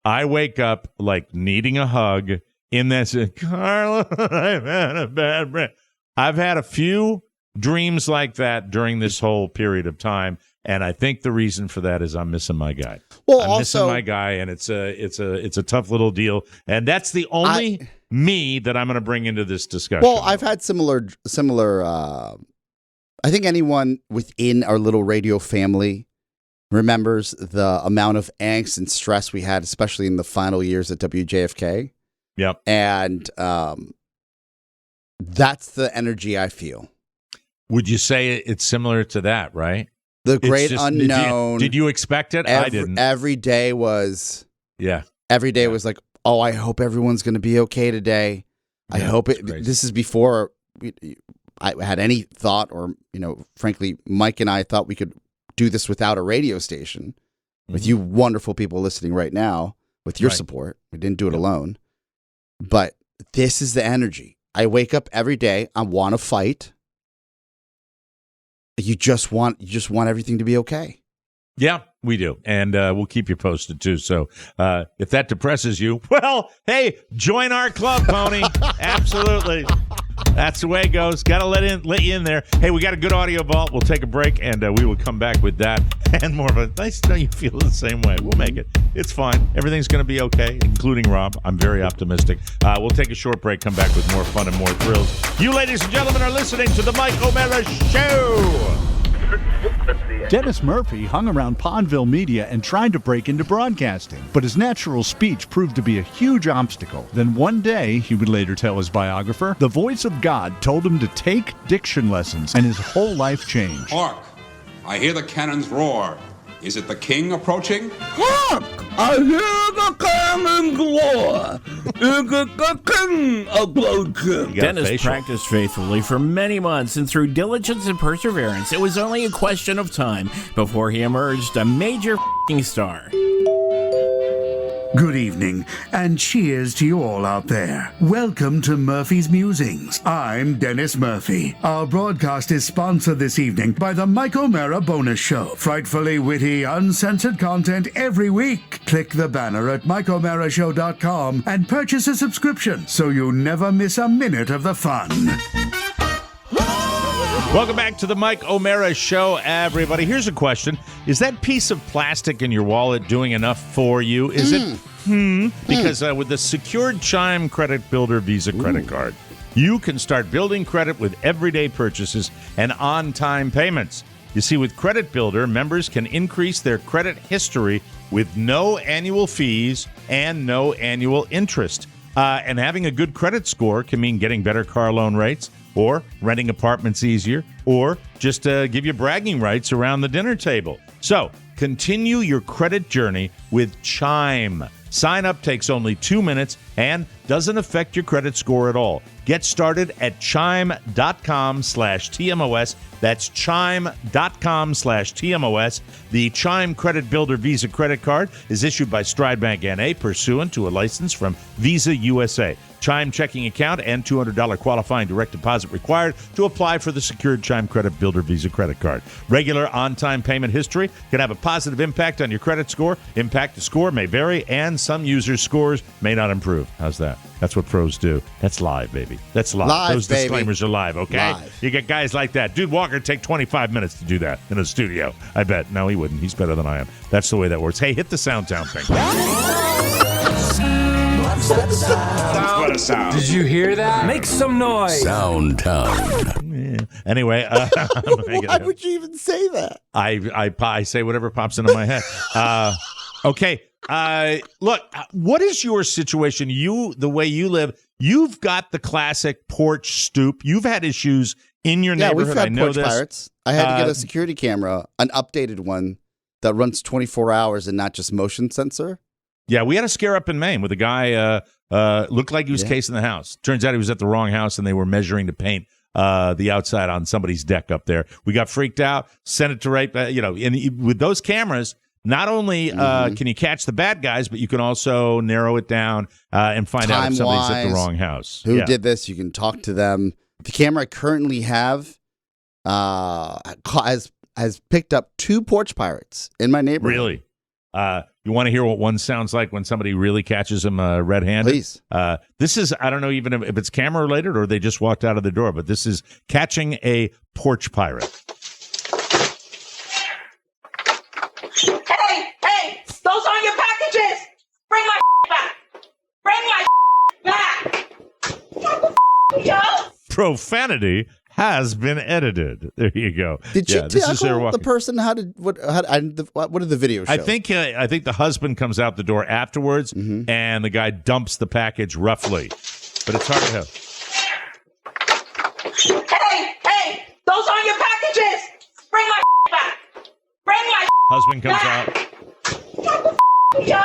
I wake up like needing a hug in this. Carla, I've had a bad breath. I've had a few dreams like that during this whole period of time, and I think the reason for that is I'm missing my guy. I'm missing my guy, and it's a tough little deal, and that's the only me that I'm going to bring into this discussion. Well, I've had similar. I think anyone within our little radio family remembers the amount of angst and stress we had, especially in the final years at WJFK. Yep, and that's the energy I feel. Would you say it's similar to that, right? The great unknown. Did you expect it? I didn't. Every day was. Yeah. Every day was like, oh, I hope everyone's going to be okay today. I hope it. This is before I had any thought, or frankly, Mike and I thought we could do this without a radio station. With you wonderful people listening right now, with your support, we didn't do it alone. But this is the energy. I wake up every day. I want to fight. You just want everything to be okay. Yeah, we do. And we'll keep you posted, too. So if that depresses you, well, hey, join our club, Pony. Absolutely. That's the way it goes. Got to let you in there. Hey, we got a good audio vault. We'll take a break, and we will come back with that and more of it. Nice to know you feel the same way. We'll make it. It's fine. Everything's going to be okay, including Rob. I'm very optimistic. We'll take a short break, come back with more fun and more thrills. You, ladies and gentlemen, are listening to The Mike O'Mara Show. Dennis Murphy hung around Pondville Media and tried to break into broadcasting, but his natural speech proved to be a huge obstacle. Then one day, he would later tell his biographer, the voice of God told him to take diction lessons, and his whole life changed. Hark! I hear the cannons roar. Is it the king approaching? Hark! I hear the cannons roar. Is it the king approaching? Dennis practiced faithfully for many months, and through diligence and perseverance, it was only a question of time before he emerged a major star. Good evening, and cheers to you all out there. Welcome to Murphy's Musings. I'm Dennis Murphy. Our broadcast is sponsored this evening by the Mike O'Mara Bonus Show. Frightfully witty, uncensored content every week. Click the banner at MikeO'MaraShow.com and purchase a subscription so you never miss a minute of the fun. Welcome back to the Mike O'Mara Show, everybody. Here's a question. Is that piece of plastic in your wallet doing enough for you? Is it? Because with the secured Chime Credit Builder Visa credit card, you can start building credit with everyday purchases and on-time payments. You see, with Credit Builder, members can increase their credit history with no annual fees and no annual interest. And having a good credit score can mean getting better car loan rates, or renting apartments easier, or just give you bragging rights around the dinner table. So continue your credit journey with Chime. Sign up takes only 2 minutes and doesn't affect your credit score at all. Get started at chime.com/TMOS. That's chime.com/TMOS. The Chime Credit Builder Visa credit card is issued by Stride Bank N.A. pursuant to a license from Visa USA. Chime checking account and $200 qualifying direct deposit required to apply for the secured Chime Credit Builder Visa credit card. Regular on-time payment history can have a positive impact on your credit score. Impact to score may vary, and some users' scores may not improve. How's that? That's what pros do. That's live, baby. That's live. Those disclaimers are live, okay? Live. You get guys like that. Dude Walker take 25 minutes to do that in a studio. I bet. No, he wouldn't. He's better than I am. That's the way that works. Hey, hit the Soundtown thing. What a sound. Did you hear that? Make some noise. Soundtown. Yeah. Anyway, Why would you even say that? I say whatever pops into my head. Okay. Look, what is your situation? The way you live, you've got the classic porch stoop. You've had issues in your neighborhood. We've had I know porch this. pirates. I had to get a security camera, an updated one that runs 24 hours and not just motion sensor. Yeah, we had a scare up in Maine with a guy looked like he was casing the house. Turns out he was at the wrong house, and they were measuring to paint the outside on somebody's deck up there. We got freaked out, sent it to and with those cameras, not only can you catch the bad guys, but you can also narrow it down and find out if somebody's at the wrong house. Who did this? You can talk to them. The camera I currently have has picked up 2 porch pirates in my neighborhood. Really? You want to hear what one sounds like when somebody really catches them red-handed? Please. This is, I don't know even if it's camera-related or they just walked out of the door, but this is catching a porch pirate. Hey, those aren't your packages! Bring my back! Bring my back! Yo! Profanity has been edited. There you go. Did you tackle the person? What did the video show? I think the husband comes out the door afterwards, and the guy dumps the package roughly, but it's hard to have. Hey, those aren't your packages! Bring my back! Bring my Husband comes out. Yo!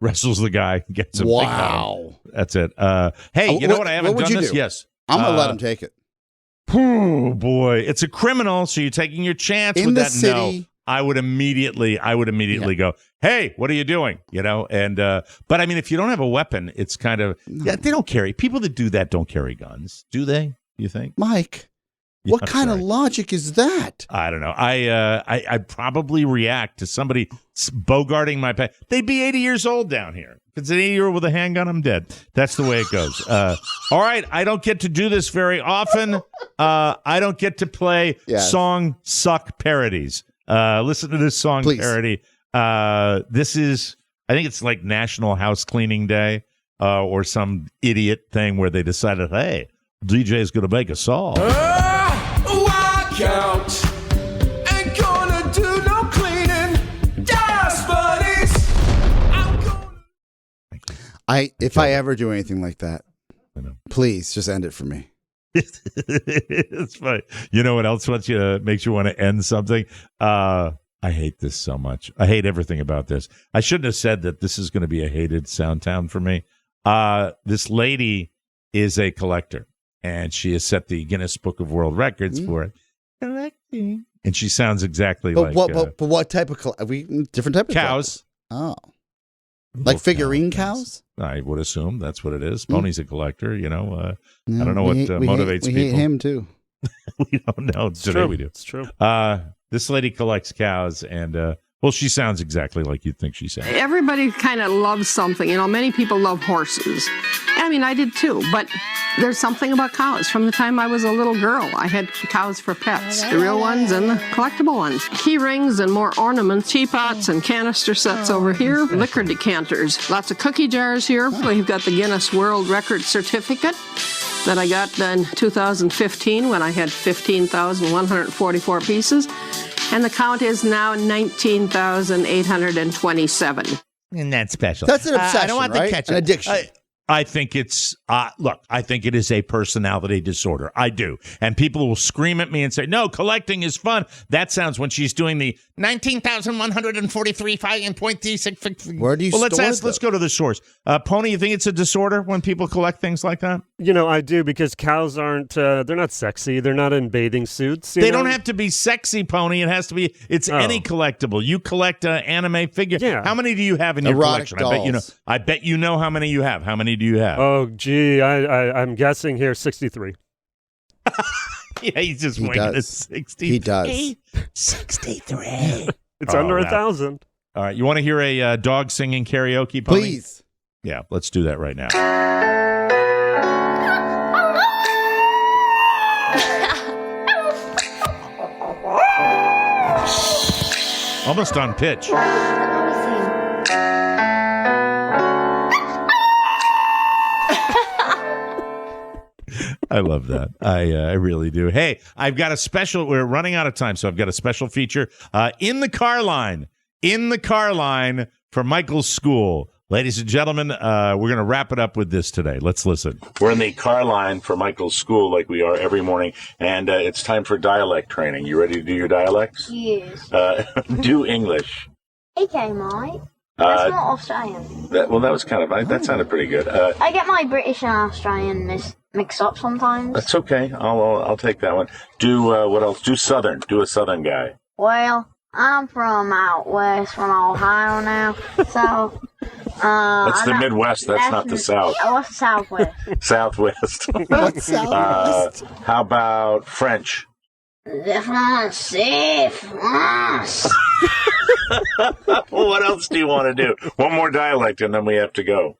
Wrestles the guy, gets him. Wow. That's it. Hey, you know what? I haven't done this. Yes. I'm going to let him take it. Oh, boy. It's a criminal, so you're taking your chance in with the that. City. No. I would immediately go, hey, what are you doing? And but I mean, if you don't have a weapon, it's kind of, they don't carry. People that do that don't carry guns, do they? You think? Mike, what kind of logic is that? I don't know. I probably react to somebody bogarting my pet. They'd be 80 years old down here. If it's an 80-year-old with a handgun, I'm dead. That's the way it goes. All right. I don't get to do this very often. I don't get to play song suck parodies. Listen to this song parody. This is, I think it's like National House Cleaning Day or some idiot thing where they decided, hey, DJ is going to make a song. Walk out. Ain't gonna do no cleaning. Yes, buddies. If I ever do anything like that, please just end it for me. It's funny. You know what else makes you want to end something? I hate this so much. I hate everything about this. I shouldn't have said that this is going to be a hated Soundtown for me. This lady is a collector, and she has set the Guinness Book of World Records for it. Collecting. And she sounds exactly like... But what type of... different type of... Cows. Oh. Like figurine cows? I would assume that's what it is. Pony's a collector, I don't know what motivates people. We hate him, too. We don't know. Today we do. It's true. This lady collects cows, and, she sounds exactly like you'd think she sounds. Everybody kind of loves something. Many people love horses. I mean, I did, too. But there's something about cows. From the time I was a little girl, I had cows for pets. The real ones and the collectible ones. Key rings and more ornaments, teapots and canister sets over here. Liquor decanters. Lots of cookie jars here. We've got the Guinness World Record certificate that I got in 2015 when I had 15,144 pieces. And the count is now 19,827. And that's special. That's an obsession, I don't want right? the ketchup. An addiction. I think it's, I think it is a personality disorder. I do. And people will scream at me and say, no, collecting is fun. That sounds when she's doing the 19,143 5.36. Where do you store let's go to the source. Pony, you think it's a disorder when people collect things like that? I do, because cows aren't, they're not sexy. They're not in bathing suits. They don't have to be sexy, Pony. It has to be, any collectible. You collect anime figures. Yeah. How many do you have in your Erotic collection? dolls. I bet you know how many you have. How many do you have? Oh, gee, I'm guessing here 63. Yeah, he's just winging it. 63. He does. 63. It's under 1,000. All right, you want to hear a dog singing karaoke, Pony? Please. Yeah, let's do that right now. Almost on pitch. I love that. I really do. Hey, I've got a special. We're running out of time, so I've got a special feature in the car line. In the car line for Michael's school. Ladies and gentlemen, we're going to wrap it up with this today. Let's listen. We're in the car line for Michael's school like we are every morning, and it's time for dialect training. You ready to do your dialects? Yes. Do English. Okay, Mike. That's not Australian. That was kind of, that sounded pretty good. I get my British and Australian mixed up sometimes. That's okay. I'll take that one. Do, what else? Do Southern. Do a Southern guy. Well, I'm from out west, from Ohio now, so... That's the Midwest. That's not the South. What's the Southwest? Southwest. What's Southwest? How about French? France. What else do you want to do? One more dialect and then we have to go.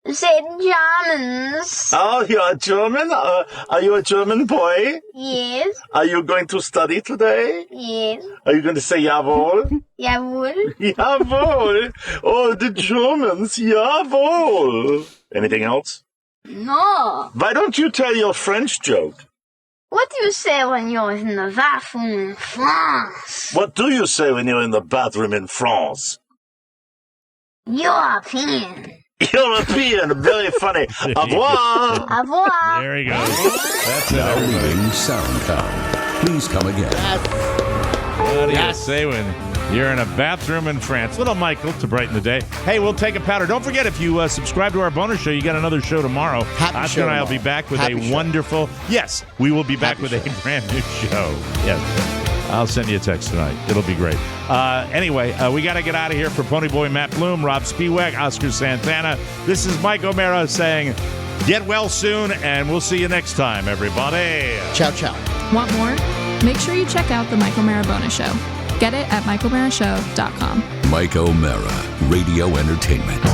Say Germans. Oh, you're a German? Are you a German boy? Yes. Are you going to study today? Yes. Are you going to say jawohl? Jawohl. Jawohl. Oh, the Germans. Jawohl. Anything else? No. Why don't you tell your French joke? What do you say when you're in the bathroom in France? What do you say when you're in the bathroom in France? European. European, very funny. Au revoir. Au revoir. There he goes. That's it. Now leaving SoundCloud. Please come again. What do you say when you're in a bathroom in France? Little Michael to brighten the day. Hey, we'll take a powder. Don't forget, if you subscribe to our bonus show, you got another show tomorrow. Oscar and I will be back with a wonderful... Yes, we will be back with a brand new show. Yes. I'll send you a text tonight. It'll be great. Anyway, we got to get out of here. For Ponyboy Matt Bloom, Robb Spiewak, Oscar Santana, this is Mike O'Mara saying, get well soon, and we'll see you next time, everybody. Ciao, ciao. Want more? Make sure you check out the Mike O'Mara Bonus Show. Get it at MikeO'MaraShow.com. Mike O'Mara, Radio Entertainment.